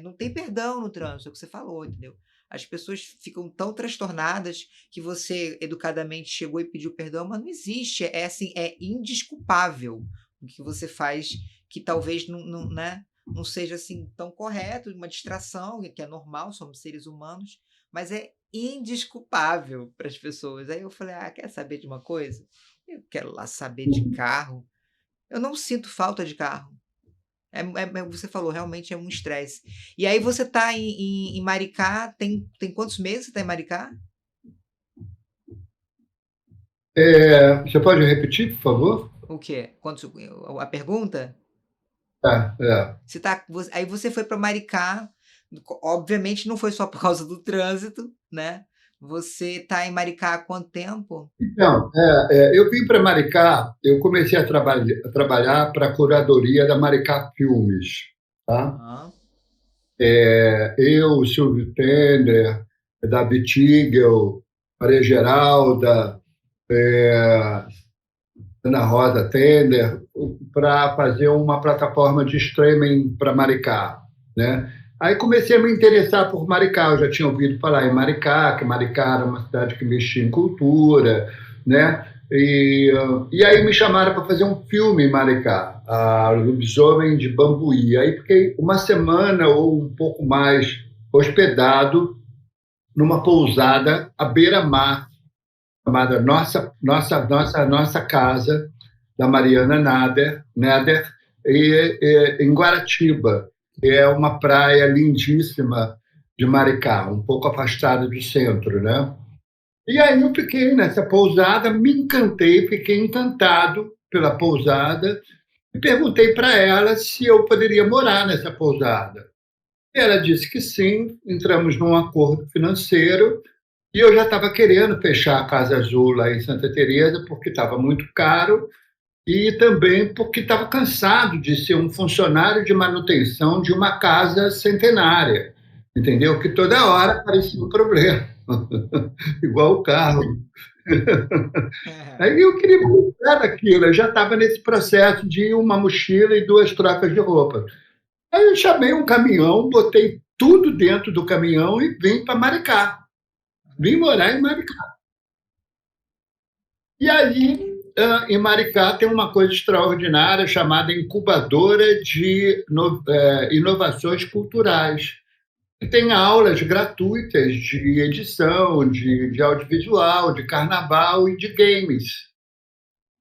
não tem perdão no trânsito, é o que você falou, entendeu? As pessoas ficam tão transtornadas que você educadamente chegou e pediu perdão, mas não existe. É assim, é indesculpável o que você faz, que talvez não, né, não seja assim tão correto, uma distração, que é normal, somos seres humanos, mas é indesculpável para as pessoas. Aí eu falei: ah, quer saber de uma coisa? Eu quero lá saber de carro. Eu não sinto falta de carro. Você falou, realmente é um estresse. E aí você está em Maricá, tem quantos meses você está em Maricá? Você pode repetir, por favor? O quê? A pergunta? É. Aí você foi para Maricá, obviamente não foi só por causa do trânsito, né? Você está em Maricá há quanto tempo? Então, eu vim para Maricá, eu comecei a trabalhar para a curadoria da Maricá Filmes, tá? Aham. Eu, o Silvio Tender, Davi Tigel, Maria Geralda, é, Ana Rosa Tender, para fazer uma plataforma de streaming para Maricá, né? Aí comecei a me interessar por Maricá, eu já tinha ouvido falar em Maricá, que Maricá era uma cidade que mexia em cultura, né? E aí me chamaram para fazer um filme em Maricá, a Lobisomem de Bambuí. Aí fiquei uma semana ou um pouco mais hospedado numa pousada à beira-mar, chamada Nossa Casa, da Mariana Nader em Guaratiba, que é uma praia lindíssima de Maricá, um pouco afastada do centro, né? E aí eu fiquei nessa pousada, me encantei, fiquei encantado pela pousada e perguntei para ela se eu poderia morar nessa pousada. E ela disse que sim, entramos num acordo financeiro e eu já estava querendo fechar a Casa Azul lá em Santa Teresa porque estava muito caro e também porque estava cansado de ser um funcionário de manutenção de uma casa centenária, entendeu? Que toda hora aparecia um problema, igual o carro. Aí eu queria me livrar daquilo, eu já estava nesse processo de uma mochila e duas trocas de roupa. Aí eu chamei um caminhão, botei tudo dentro do caminhão e vim para Maricá. Vim morar em Maricá. E aí, em Maricá, tem uma coisa extraordinária chamada incubadora de inovações culturais. E tem aulas gratuitas de edição, de audiovisual, de carnaval e de games.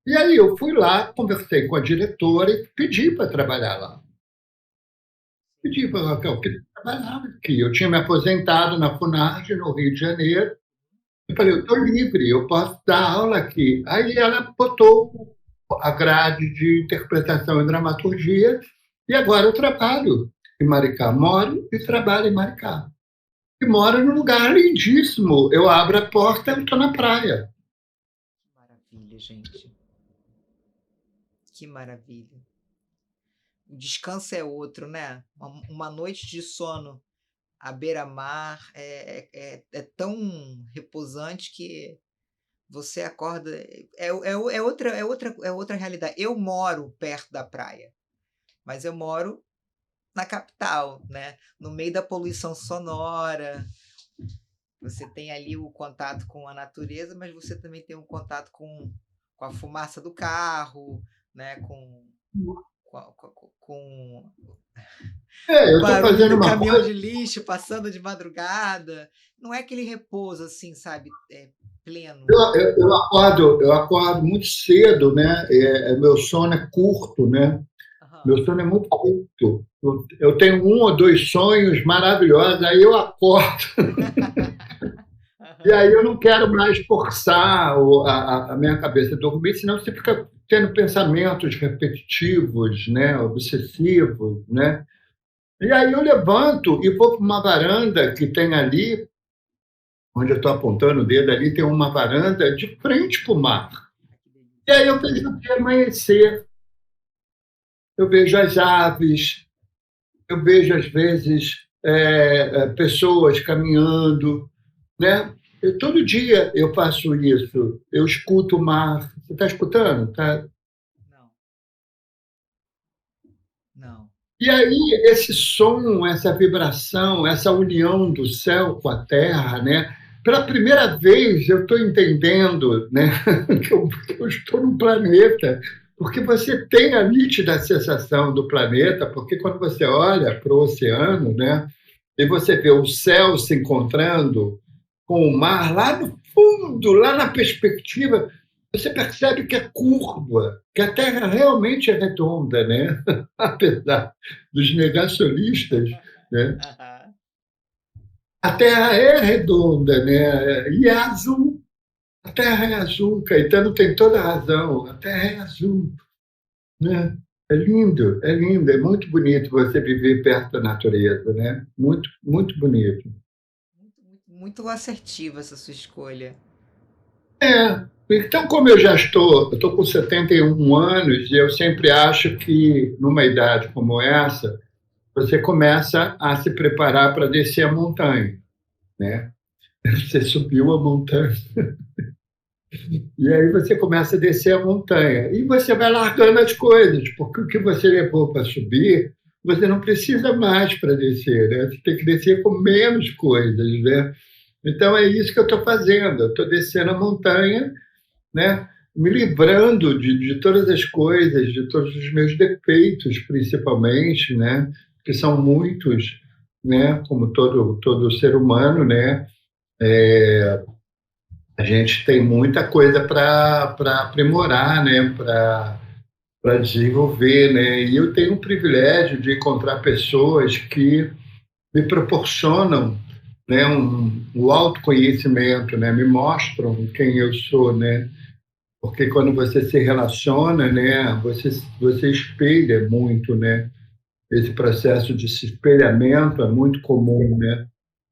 E aí eu fui lá, conversei com a diretora e pedi para trabalhar lá. Pedi para ela que eu queria trabalhar aqui. Eu tinha me aposentado na FUNARD, no Rio de Janeiro. Eu falei, eu estou livre, eu posso dar aula aqui. Aí ela botou a grade de interpretação e dramaturgia, e agora eu trabalho em Maricá. Moro e trabalho em Maricá. E moro num lugar lindíssimo. Eu abro a porta e estou na praia. Que maravilha, gente. Que maravilha. O descanso é outro, né? Uma noite de sono à beira-mar é tão repousante que você acorda. É outra realidade. Eu moro perto da praia. mas eu moro na capital, né? No meio da poluição sonora. Você tem ali o contato com a natureza, mas você também tem um contato com a fumaça do carro, né? Com o Eu estou barulho fazendo do uma caminhão coisa. de lixo passando de madrugada. Não é aquele repouso assim, sabe, pleno. Eu acordo muito cedo, né? Meu sono é curto, né? Meu Aham. sono é muito curto. Eu tenho um ou dois sonhos maravilhosos, aí eu acordo. E Aham. aí eu não quero mais forçar a minha cabeça a dormir, senão você fica tendo pensamentos repetitivos, né? Obsessivos, né? E aí eu levanto e vou para uma varanda que tem ali, onde eu estou apontando o dedo ali, tem uma varanda de frente para o mar. Ai, que E delícia. aí eu vejo o dia amanhecer, eu vejo as aves, eu vejo, às vezes, pessoas caminhando, né? Todo dia eu faço isso, eu escuto o mar. Você está escutando? Tá? Não, não. E aí, esse som, essa vibração, essa união do céu com a terra, né? Pela primeira vez eu estou entendendo, né, que eu estou no planeta, porque você tem a nítida sensação do planeta, porque quando você olha para o oceano, né, e você vê o céu se encontrando com o mar lá no fundo, lá na perspectiva, você percebe que é curva, que a Terra realmente é redonda, né? Apesar dos negacionistas, né? Aham. A Terra é redonda, né? E é azul. A Terra é azul. Caetano tem toda a razão. A Terra é azul, né? É lindo, é muito bonito você viver perto da natureza, né? Muito, muito bonito. Muito assertiva essa sua escolha. Então, como eu estou com 71 anos e eu sempre acho que numa idade como essa, você começa a se preparar para descer a montanha, né? Você subiu a montanha e aí você começa a descer a montanha e você vai largando as coisas, porque o que você levou para subir, você não precisa mais para descer, né? Você tem que descer com menos coisas, né? Então é isso que eu estou fazendo. Eu estou descendo a montanha, né? Me livrando de todas as coisas, de todos os meus defeitos, principalmente, né? Que são muitos, né? Como todo ser humano, né? A gente tem muita coisa para aprimorar, né? Para desenvolver, né? E eu tenho o privilégio de encontrar pessoas que me proporcionam, né? O autoconhecimento, né? Me mostram quem eu sou, né? Porque quando você se relaciona, né, você espelha muito, né? Esse processo de espelhamento é muito comum, né?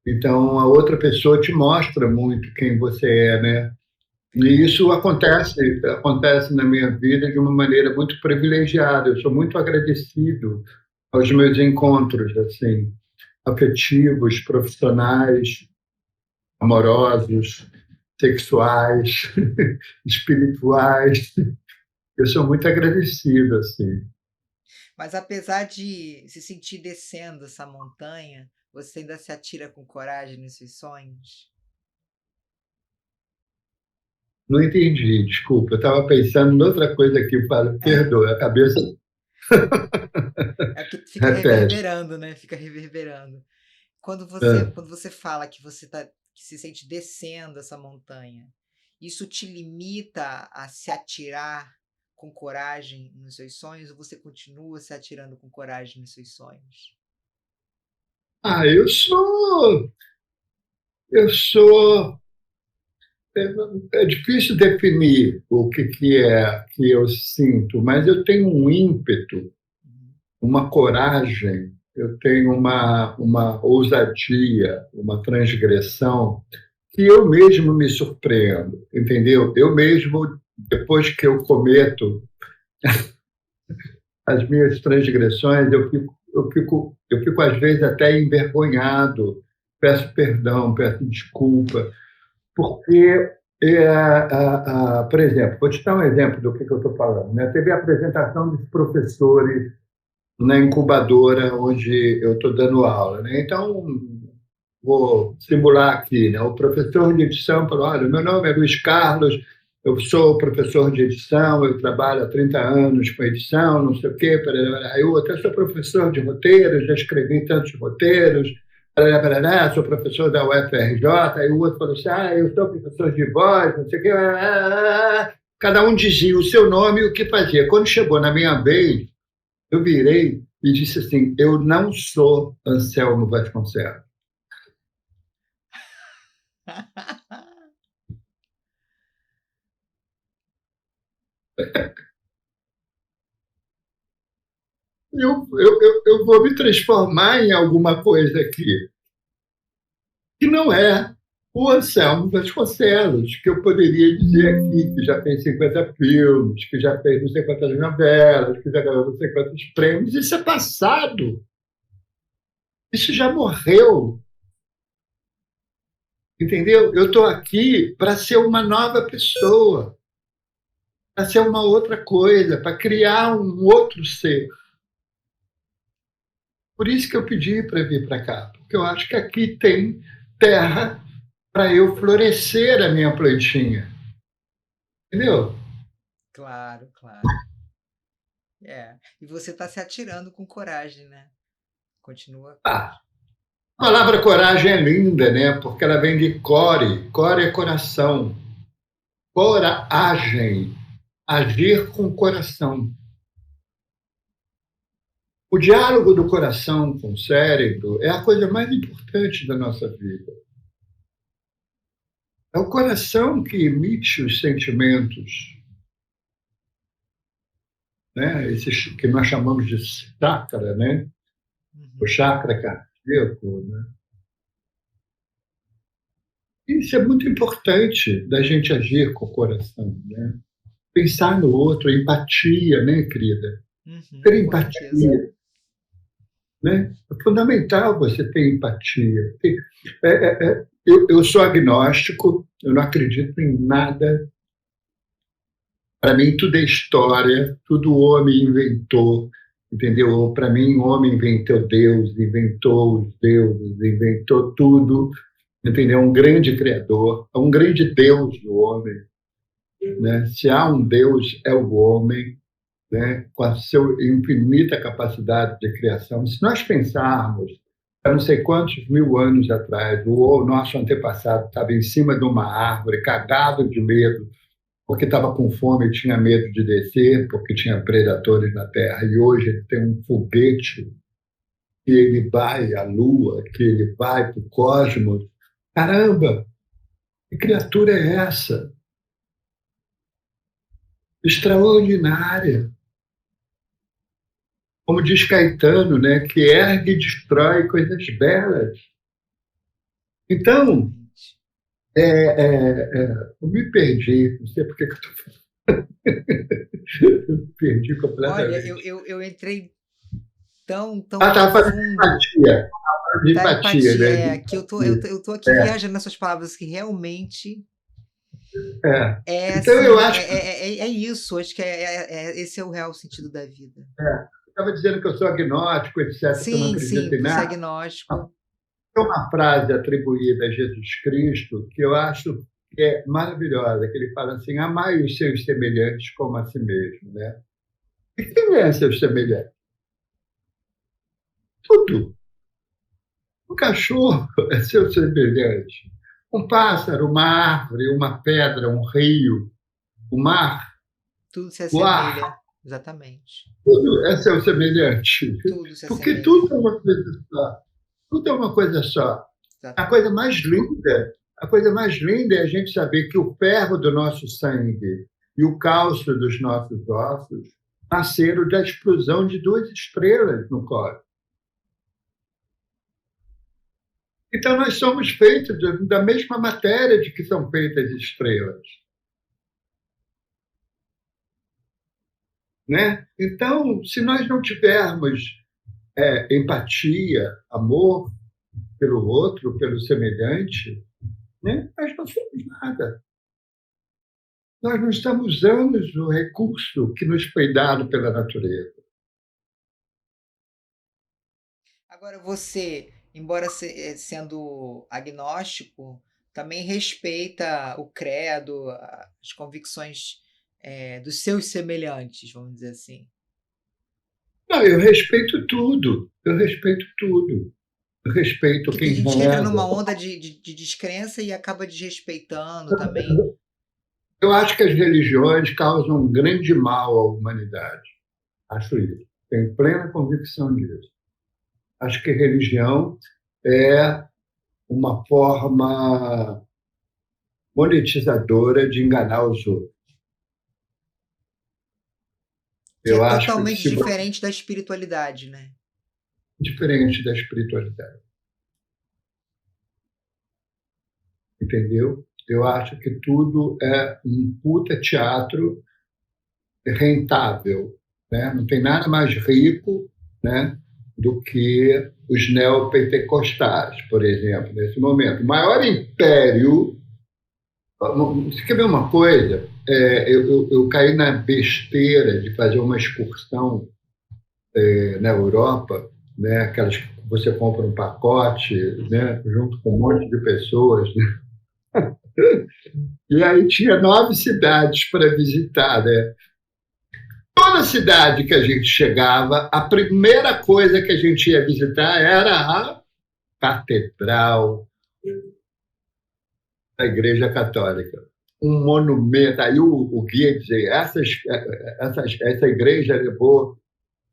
Então, a outra pessoa te mostra muito quem você é, né? E isso acontece na minha vida de uma maneira muito privilegiada. Eu sou muito agradecido aos meus encontros, assim, afetivos, profissionais, amorosos, sexuais, espirituais. Eu sou muito agradecido, assim. Mas apesar de se sentir descendo essa montanha, você ainda se atira com coragem nos seus sonhos? Não entendi, desculpa. Eu estava pensando em outra coisa aqui, perdoa, a cabeça É porque fica repete. reverberando, né? Fica reverberando. É. Quando você fala que que se sente descendo essa montanha, isso te limita a se atirar com coragem nos seus sonhos ou você continua se atirando com coragem nos seus sonhos? Ah, eu sou, é difícil definir o que é que eu sinto, mas eu tenho um ímpeto, Uhum. uma coragem, eu tenho uma ousadia, uma transgressão que eu mesmo me surpreendo, entendeu? Eu mesmo, depois que eu cometo as minhas transgressões, eu fico às vezes até envergonhado, peço perdão, peço desculpa, porque, por exemplo, vou te dar um exemplo do que eu estou falando, né? Teve a apresentação dos professores na incubadora onde eu estou dando aula, né? Então, vou simular aqui, né? O professor de edição falou: olha, meu nome é Luiz Carlos, eu sou professor de edição, eu trabalho há 30 anos com edição, não sei o quê. Parará. Aí eu até sou professor de roteiros, já escrevi tantos roteiros, parará, parará, sou professor da UFRJ. Aí o outro falou assim: eu sou professor de voz, não sei o quê. Cada um dizia o seu nome e o que fazia. Quando chegou na minha vez, eu virei e disse assim: eu não sou Anselmo Vasconcelos. Eu vou me transformar em alguma coisa aqui que não é o Anselmo Vasconcelos, que eu poderia dizer aqui, que já fez 50 filmes, que já fez não sei quantas novelas, que já ganhou não sei quantos prêmios. Isso é passado. Isso já morreu. Entendeu? Eu estou aqui para ser uma nova pessoa, para ser uma outra coisa, para criar um outro ser. Por isso que eu pedi para vir para cá, porque eu acho que aqui tem terra para eu florescer a minha plantinha. Entendeu? Claro, claro. E você está se atirando com coragem, né? Continua. A palavra coragem é linda, né? Porque ela vem de core. Core é coração. Coragem. Agir com o coração. O diálogo do coração com o cérebro é a coisa mais importante da nossa vida. É o coração que emite os sentimentos, né? Esses que nós chamamos de chakra, né? O chakra cardíaco, né? Isso é muito importante da gente agir com o coração, né? Pensar no outro, empatia, né, querida? Ter Com empatia, certeza. né? É fundamental você ter empatia. Eu sou agnóstico, eu não acredito em nada. Para mim, tudo é história, tudo o homem inventou, entendeu? Para mim, o homem inventou Deus, inventou os deuses, inventou tudo, entendeu? Um grande criador, um grande Deus do homem, né? Se há um Deus, é o homem, né? Com a sua infinita capacidade de criação. Se nós pensarmos, há não sei quantos mil anos atrás, o nosso antepassado estava em cima de uma árvore, cagado de medo, porque estava com fome e tinha medo de descer, porque tinha predadores na Terra. E hoje ele tem um foguete que ele vai à Lua, que ele vai para o cosmos. Caramba, que criatura é essa? Extraordinária. Como diz Caetano, né, que ergue e destrói coisas belas. Então, Exatamente. eu me perdi, não sei por que eu estou falando. Eu me perdi Olha, completamente. eu entrei tão Estava fazendo profundo empatia, de da empatia, empatia. né? É, De que eu tô aqui empatia. viajando nessas palavras que realmente é Então, eu assim, acho que é isso. Acho que esse é o real sentido da vida. estava dizendo que eu sou agnóstico, etc., que eu não Sim, acredito sim, em você é nada. agnóstico. Tem uma frase atribuída a Jesus Cristo que eu acho que é maravilhosa, que ele fala assim: amai os seus semelhantes como a si mesmo, né? E quem é seu semelhante? Tudo. Um cachorro é seu semelhante. Um pássaro, uma árvore, uma pedra, um rio, o mar, Tudo se o ar, assemelha. Exatamente. tudo é seu semelhante. Tudo se Porque assemelha. tudo é uma coisa só. Tudo é uma coisa só. Exatamente. A coisa mais linda é a gente saber que o ferro do nosso sangue e o cálcio dos nossos ossos nasceram da explosão de duas estrelas no cosmos. Então, nós somos feitos da mesma matéria de que são feitas as estrelas. Né? Então, se nós não tivermos empatia, amor pelo outro, pelo semelhante, né? Nós não somos nada. Nós não estamos usando o recurso que nos foi dado pela natureza. Agora você, embora sendo agnóstico, também respeita o credo, as convicções, dos seus semelhantes, vamos dizer assim. Não, eu respeito tudo, eu respeito tudo. Eu respeito Porque a quem gente entra reza. numa onda de descrença e acaba desrespeitando também. Eu acho que as religiões causam um grande mal à humanidade. Acho isso. Tenho plena convicção disso. Acho que religião é uma forma monetizadora de enganar os outros. Que é Eu acho que totalmente se diferente da espiritualidade, né? diferente da espiritualidade, entendeu? Eu acho que tudo é um puta teatro rentável, né? Não tem nada mais rico, né, do que os neopentecostais, por exemplo, nesse momento. O maior império. Você quer ver uma coisa? Eu caí na besteira de fazer uma excursão na Europa, né, aquelas que você compra um pacote, né, junto com um monte de pessoas, né? E aí tinha 9 cidades para visitar, né? Toda cidade que a gente chegava, a primeira coisa que a gente ia visitar era a Catedral da Igreja Católica. Um monumento. Aí o guia dizia: essa igreja levou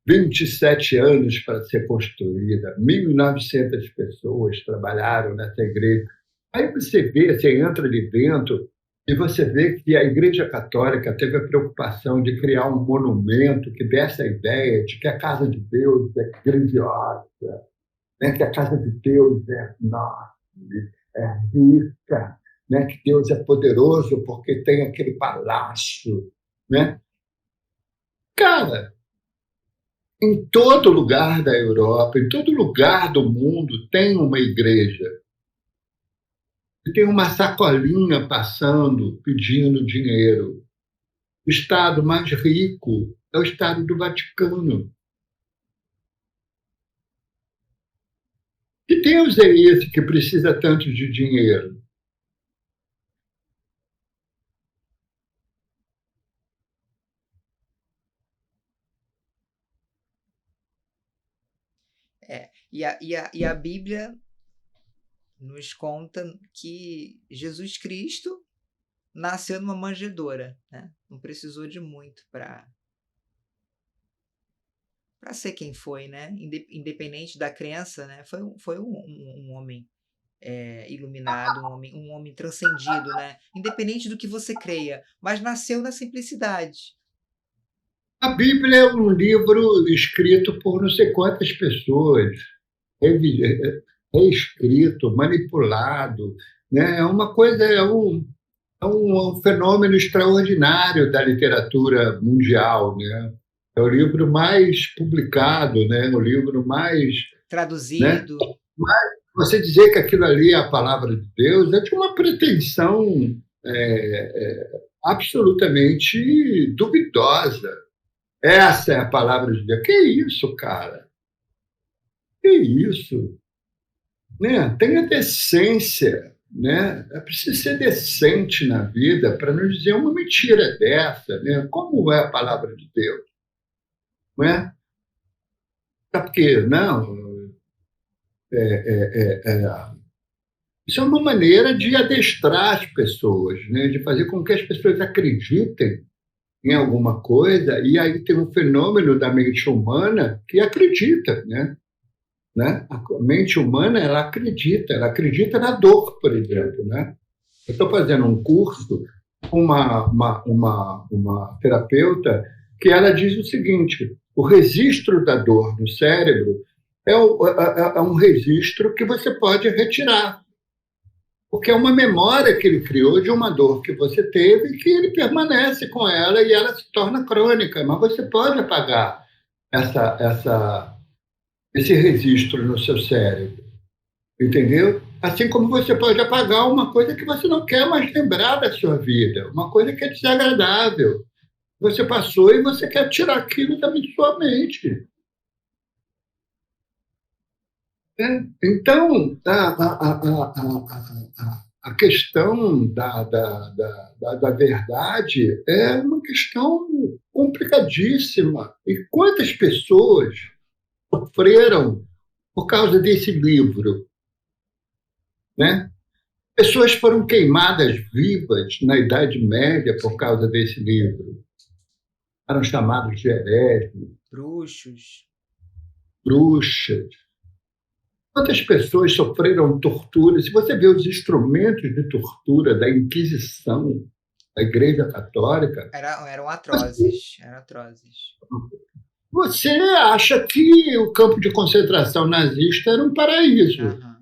27 anos para ser construída, 1.900 pessoas trabalharam nessa igreja. Aí você vê, você entra ali dentro e você vê que a Igreja Católica teve a preocupação de criar um monumento que desse a ideia de que a casa de Deus é grandiosa, né? Que a casa de Deus é enorme, é rica, né? Que Deus é poderoso porque tem aquele palácio. Né? Cara, em todo lugar da Europa, em todo lugar do mundo, tem uma igreja. E tem uma sacolinha passando, pedindo dinheiro. O estado mais rico é o estado do Vaticano. Que Deus é esse que precisa tanto de dinheiro? E a Bíblia nos conta que Jesus Cristo nasceu numa manjedoura, né? Não precisou de muito para ser quem foi, né? Independente da crença, né? Foi um homem iluminado, um homem transcendido, né? Independente do que você creia, mas nasceu na simplicidade. A Bíblia é um livro escrito por não sei quantas pessoas, reescrito, manipulado, né? É uma coisa, é um fenômeno extraordinário da literatura mundial, né? É o livro mais publicado, né? O livro mais, né? Traduzido. Você dizer que aquilo ali é a palavra de Deus é de uma pretensão absolutamente duvidosa. Essa é a palavra de Deus. Que isso, cara? Que isso? Né? Tenha decência, né? É preciso ser decente na vida para não dizer uma mentira dessa, né? Como é a palavra de Deus, não é? Sabe por quê? Não, isso é uma maneira de adestrar as pessoas, né? De fazer com que as pessoas acreditem em alguma coisa, e aí tem um fenômeno da mente humana que acredita, né? A mente humana ela acredita na dor, por exemplo, né? Eu estou fazendo um curso com uma terapeuta que ela diz o seguinte: o registro da dor no cérebro é um registro que você pode retirar, porque é uma memória que ele criou de uma dor que você teve e que ele permanece com ela e ela se torna crônica, mas você pode apagar esse registro no seu cérebro, entendeu? Assim como você pode apagar uma coisa que você não quer mais lembrar da sua vida, uma coisa que é desagradável. Você passou e você quer tirar aquilo da sua mente. né? Então, a questão da verdade é uma questão complicadíssima. E quantas pessoas sofreram por causa desse livro, né? Pessoas foram queimadas vivas na Idade Média por causa desse livro. Eram chamados de hereges, Bruxos. bruxas. Quantas pessoas sofreram tortura? Se você vê os instrumentos de tortura da Inquisição, da Igreja Católica, Eram atrozes. Eram atrozes. você acha que o campo de concentração nazista era um paraíso. Aham.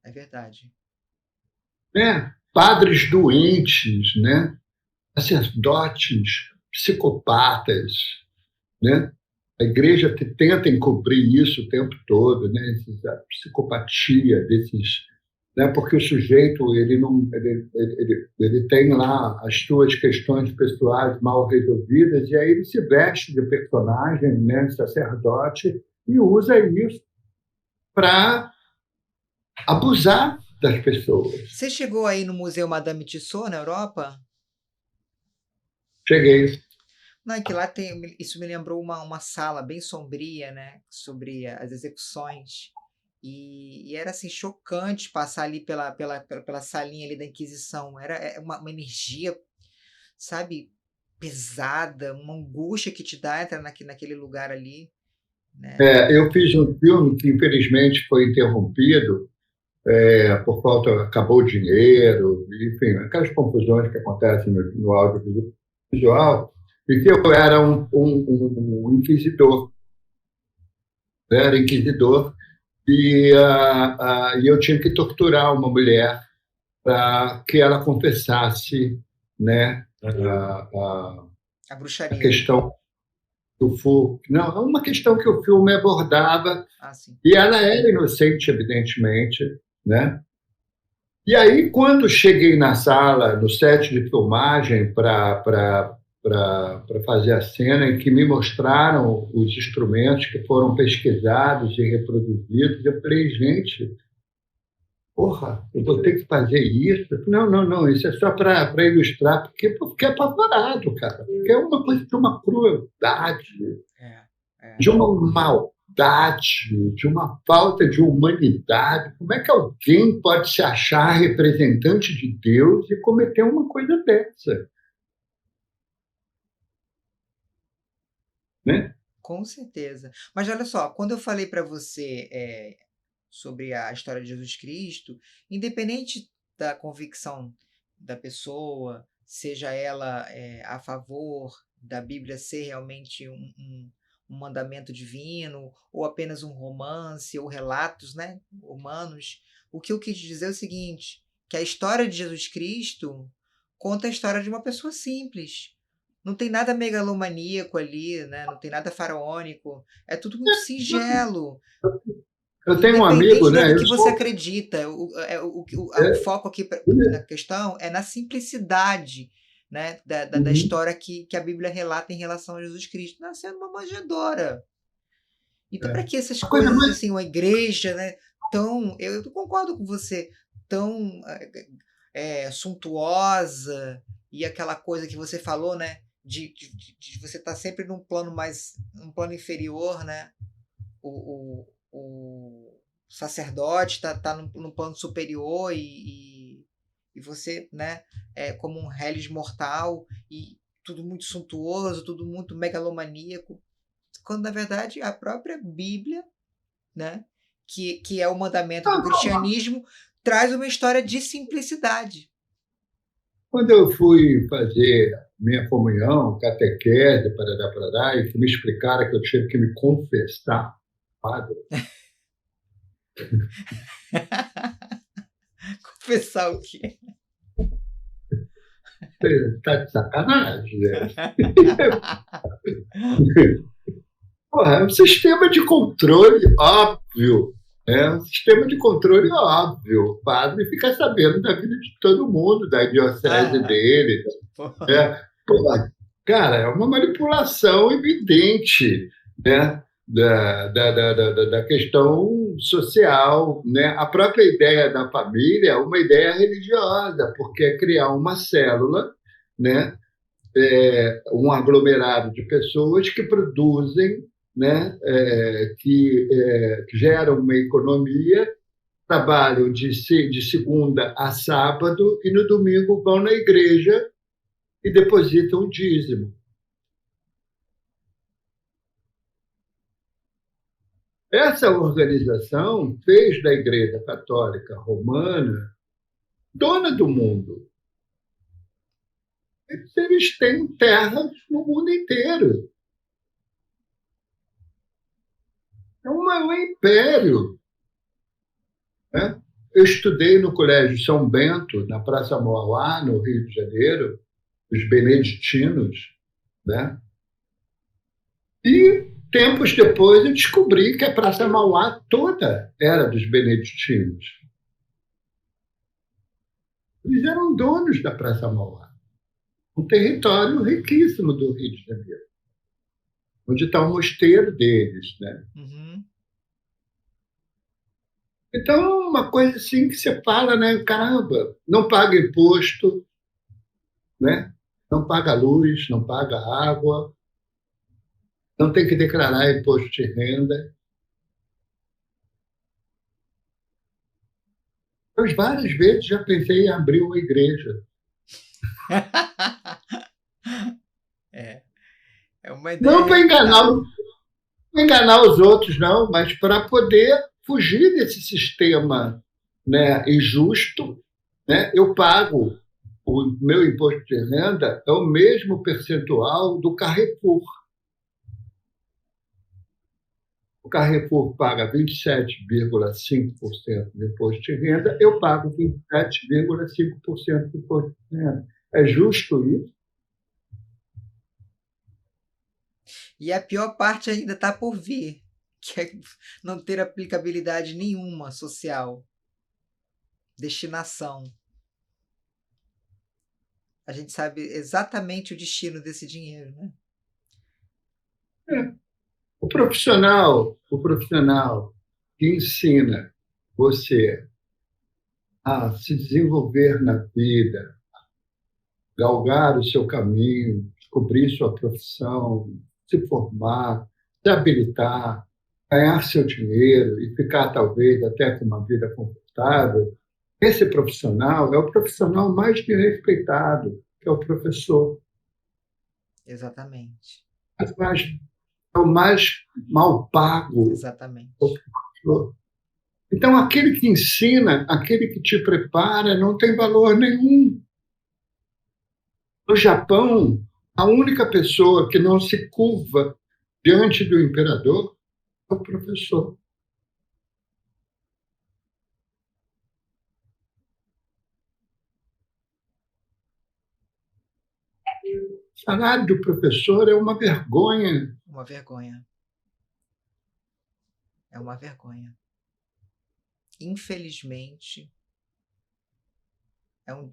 É verdade. Né? Padres doentes, né? Sacerdotes psicopatas, né? A igreja tenta encobrir isso o tempo todo, né? A psicopatia desses, né? Porque o sujeito ele tem lá as suas questões pessoais mal resolvidas e aí ele se veste de personagem, né? Sacerdote e usa isso para abusar das pessoas. Você chegou aí no Museu Madame Tussauds, na Europa? Cheguei. Não, é que lá isso me lembrou uma sala bem sombria, né? Sobre as execuções. E era assim, chocante passar ali pela salinha ali da Inquisição. Era uma energia, sabe, pesada, uma angústia que te dá entrar naquele lugar ali, né? Eu fiz um filme que infelizmente foi interrompido por falta, acabou o dinheiro, enfim, aquelas confusões que acontecem no audiovisual, e que eu era um inquisidor. Eu era inquisidor e eu tinha que torturar uma mulher para que ela confessasse, né, A a bruxaria. questão do fogo. Não, uma questão que o filme abordava, Sim. e ela era inocente, evidentemente, né? E aí, quando cheguei na sala, no set de filmagem, para fazer a cena, em que me mostraram os instrumentos que foram pesquisados e reproduzidos, eu falei, gente, porra, eu vou ter que fazer isso? Não, isso é só para ilustrar, porque eu fiquei apavorado, cara. Porque é uma coisa de uma crueldade, de uma maldade, de uma falta de humanidade. Como é que alguém pode se achar representante de Deus e cometer uma coisa dessa? Né? Com certeza. Mas olha só, quando eu falei para você sobre a história de Jesus Cristo, independente da convicção da pessoa, seja ela a favor da Bíblia ser realmente um mandamento divino, ou apenas um romance, ou relatos, né, humanos, o que eu quis dizer é o seguinte, que a história de Jesus Cristo conta a história de uma pessoa simples. Não tem nada megalomaníaco ali, né? Não tem nada faraônico. É tudo muito singelo. Eu tenho um amigo, né? Do que você acredita. O foco aqui na questão é na simplicidade, né? Da história que a Bíblia relata em relação a Jesus Cristo. Nascendo uma manjedoura. Então, para que essas coisas, assim, uma igreja, né? Eu concordo com você, tão suntuosa, e aquela coisa que você falou, né? De você estar sempre num plano inferior, né? O sacerdote tá num plano superior e você, né? Como um reles mortal e tudo muito suntuoso, tudo muito megalomaníaco, quando na verdade a própria Bíblia, né? Que é o mandamento do cristianismo, traz uma história de simplicidade. Quando eu fui fazer minha comunhão, catequese, parará, e que me explicaram que eu tinha que me confessar, padre. Confessar o quê? Tá de sacanagem, né? Porra, é um sistema de controle óbvio. É um sistema de controle óbvio. O padre fica sabendo da vida de todo mundo, da diocese dele. Porra, Cara, é uma manipulação evidente, né, da questão social, né? A própria ideia da família é uma ideia religiosa, porque é criar uma célula, né, um aglomerado de pessoas que produzem, né, que geram uma economia, trabalham de segunda a sábado e no domingo vão na igreja e depositam o dízimo. Essa organização fez da Igreja Católica Romana dona do mundo. Eles têm terras no mundo inteiro. É um império. Né? Eu estudei no Colégio São Bento, na Praça Mauá, no Rio de Janeiro, os beneditinos, né? E tempos depois eu descobri que a Praça Mauá toda era dos beneditinos. Eles eram donos da Praça Mauá, um território riquíssimo do Rio de Janeiro, onde está o mosteiro deles, né? Uhum. Então, uma coisa assim que você fala, né? Caramba, não paga imposto, né? Não paga luz, não paga água, não tem que declarar imposto de renda. Eu várias vezes já pensei em abrir uma igreja. É, é uma ideia Não para respeitável. enganar os outros, não, mas para poder fugir desse sistema, né, injusto. Né? Eu pago o meu imposto de renda é o mesmo percentual do Carrefour. O Carrefour paga 27,5% de imposto de renda, eu pago 27,5% de imposto de renda. É justo isso? E a pior parte ainda está por vir, que é não ter aplicabilidade nenhuma social, destinação. A gente sabe exatamente o destino desse dinheiro, né? É. O profissional que ensina você a se desenvolver na vida, galgar o seu caminho, descobrir sua profissão, se formar, se habilitar, ganhar seu dinheiro e ficar talvez até com uma vida confortável, esse profissional é o profissional mais bem respeitado, que é o professor. Exatamente. Mas é o mais mal pago, Exatamente. o professor. Então, aquele que ensina, aquele que te prepara, não tem valor nenhum. No Japão, a única pessoa que não se curva diante do imperador é o professor. O salário do professor é uma vergonha. Uma vergonha. É uma vergonha. Infelizmente, um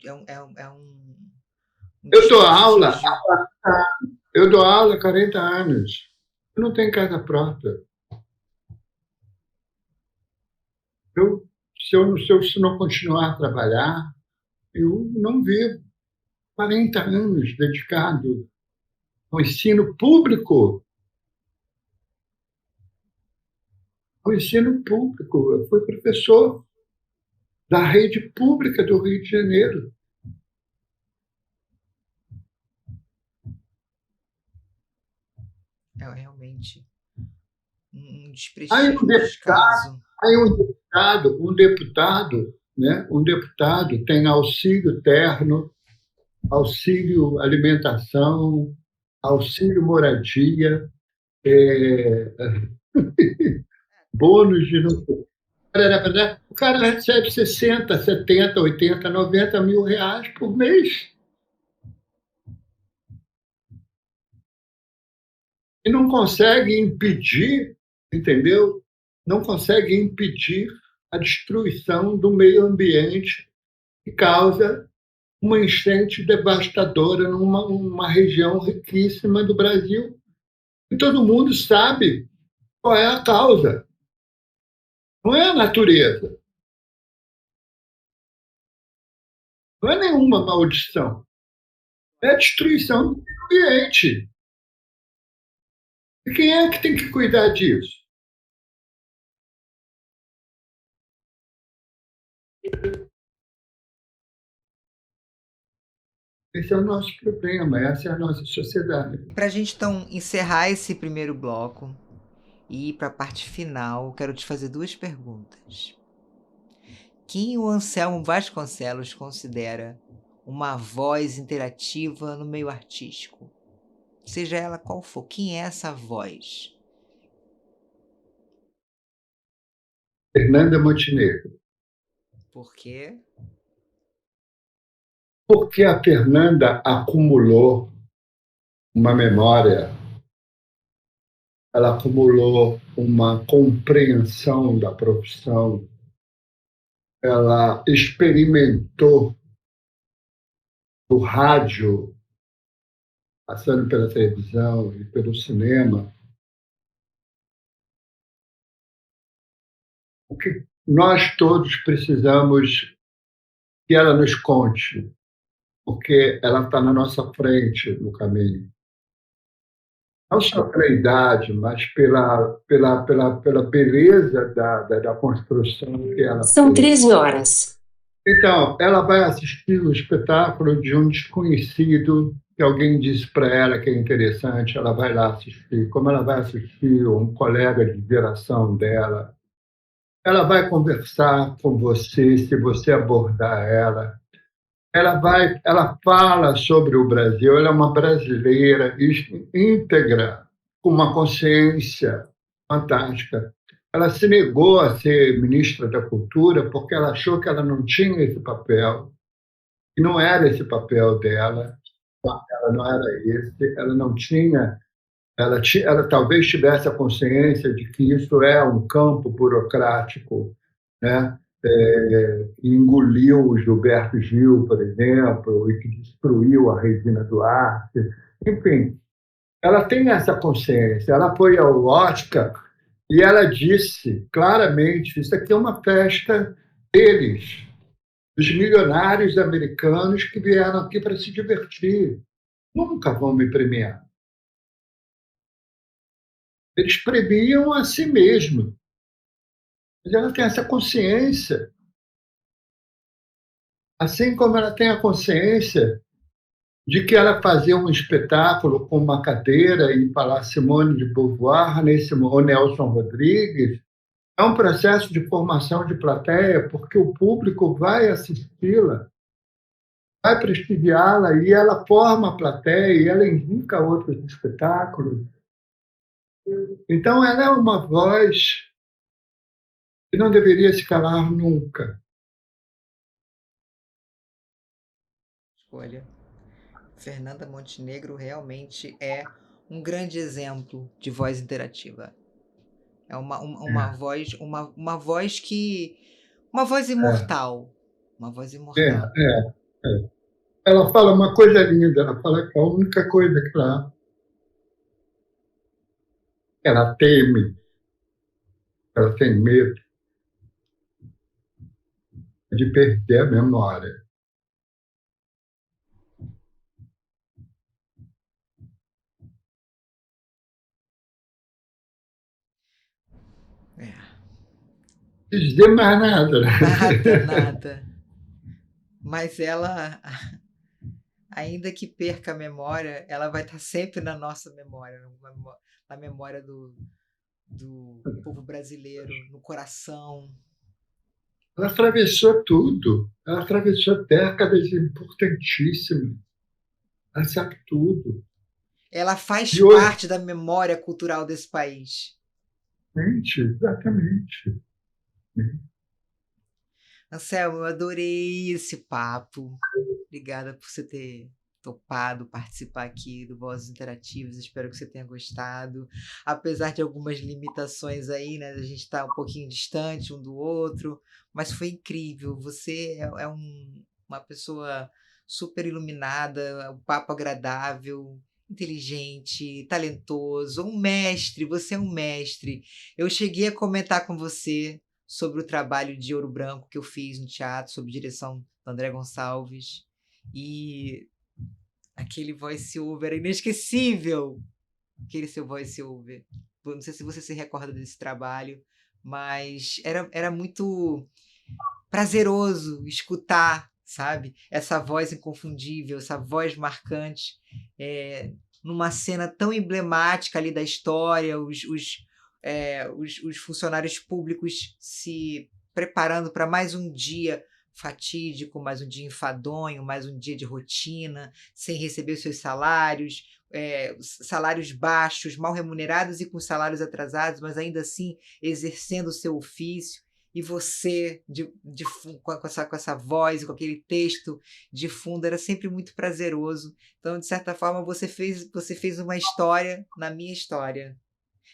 Eu dou aula, desperdício. eu dou aula há 40 anos. Eu não tenho casa própria. Se eu não continuar a trabalhar, eu não vivo. 40 anos dedicado ao ensino público. Ao ensino público. Eu fui professor da rede pública do Rio de Janeiro. É realmente um Aí um desprestígio, um descaso. Aí um deputado tem auxílio terno, auxílio alimentação, auxílio moradia, é, bônus de não sei. O cara recebe 60, 70, 80, 90 mil reais por mês e não consegue impedir, entendeu? Não consegue impedir a destruição do meio ambiente que causa uma enchente devastadora numa região riquíssima do Brasil. E todo mundo sabe qual é a causa. Não é a natureza, não é nenhuma maldição, é a destruição do meio ambiente. E quem é que tem que cuidar disso? Esse é o nosso problema, essa é a nossa sociedade. Para a gente, então, encerrar esse primeiro bloco e ir para a parte final, eu quero te fazer duas perguntas. Quem o Anselmo Vasconcelos considera uma voz interativa no meio artístico? Seja ela qual for, quem é essa voz? Fernanda Montenegro. Por quê? Porque a Fernanda acumulou uma memória, ela acumulou uma compreensão da profissão, ela experimentou o rádio, passando pela televisão e pelo cinema, o que nós todos precisamos que ela nos conte, porque ela está na nossa frente no caminho. Não só pela idade, mas pela beleza da construção que ela São fez. 13 horas. Então, ela vai assistir o espetáculo de um desconhecido que alguém disse para ela que é interessante, ela vai lá assistir. Como ela vai assistir um colega de geração dela, ela vai conversar com você, se você abordar ela. Ela fala sobre o Brasil, ela é uma brasileira íntegra, com uma consciência fantástica. Ela se negou a ser ministra da Cultura porque ela achou que ela não tinha esse papel, e não era esse papel dela, ela não era esse, ela não tinha, ela talvez tivesse a consciência de que isso é um campo burocrático, né? Que engoliu o Gilberto Gil, por exemplo, e que destruiu a Regina Duarte. Enfim, ela tem essa consciência. Ela foi ao Oscar e ela disse claramente: isso aqui é uma festa deles, dos milionários americanos que vieram aqui para se divertir. Nunca vão me premiar. Eles premiam a si mesmos. Mas ela tem essa consciência. Assim como ela tem a consciência de que ela fazia um espetáculo com uma cadeira e falar Simone de Beauvoir, ou Nelson Rodrigues, é um processo de formação de plateia, porque o público vai assisti-la, vai prestigiá-la, e ela forma a plateia, e ela indica outros espetáculos. Então, ela é uma voz que não deveria se calar nunca. Escolha. Fernanda Montenegro realmente é um grande exemplo de voz interativa. É uma voz, uma voz que. Uma voz imortal. Uma voz imortal. É. Ela fala uma coisa linda, ela fala que a única coisa que ela teme, ela tem medo de perder a memória. É. Não dizer mais nada. Né? Nada. Mas ela, ainda que perca a memória, ela vai estar sempre na nossa memória, na memória do povo brasileiro, no coração. Ela atravessou tudo. Ela atravessou décadas importantíssimas. Ela sabe tudo. Ela faz E hoje, parte da memória cultural desse país. Exatamente. Anselmo, eu adorei esse papo. Obrigada por você ter topado participar aqui do Vozes Interativas. Espero que você tenha gostado. Apesar de algumas limitações aí, né? A gente está um pouquinho distante um do outro, mas foi incrível. Você é uma pessoa super iluminada, um papo agradável, inteligente, talentoso, um mestre, você é um mestre. Eu cheguei a comentar com você sobre o trabalho de Ouro Branco que eu fiz no teatro, sob direção do André Gonçalves, e aquele voice over era inesquecível, aquele seu voice over. Não sei se você se recorda desse trabalho, mas era muito prazeroso escutar, sabe? Essa voz inconfundível, essa voz marcante, numa cena tão emblemática ali da história, os funcionários públicos se preparando para mais um dia fatídico, mais um dia enfadonho, mais um dia de rotina, sem receber os seus salários, salários baixos, mal remunerados e com salários atrasados, mas ainda assim exercendo o seu ofício. E você, com essa voz, com aquele texto de fundo, era sempre muito prazeroso. Então, de certa forma, você fez uma história na minha história.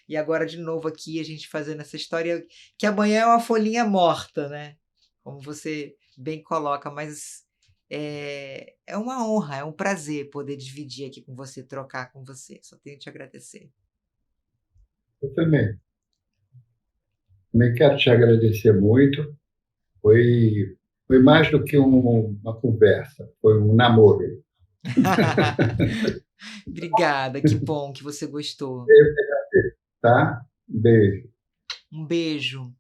E agora, de novo, aqui, a gente fazendo essa história, que amanhã é uma folhinha morta, né? Como você bem coloca, mas é uma honra, é um prazer poder dividir aqui com você, trocar com você. Só tenho que te agradecer. Eu também quero te agradecer muito. Foi mais do que uma conversa, foi um namoro. Obrigada, que bom que você gostou. Tá? Beijo. Um beijo.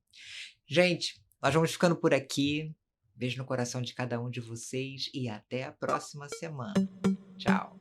Gente, nós vamos ficando por aqui. Beijo no coração de cada um de vocês e até a próxima semana. Tchau.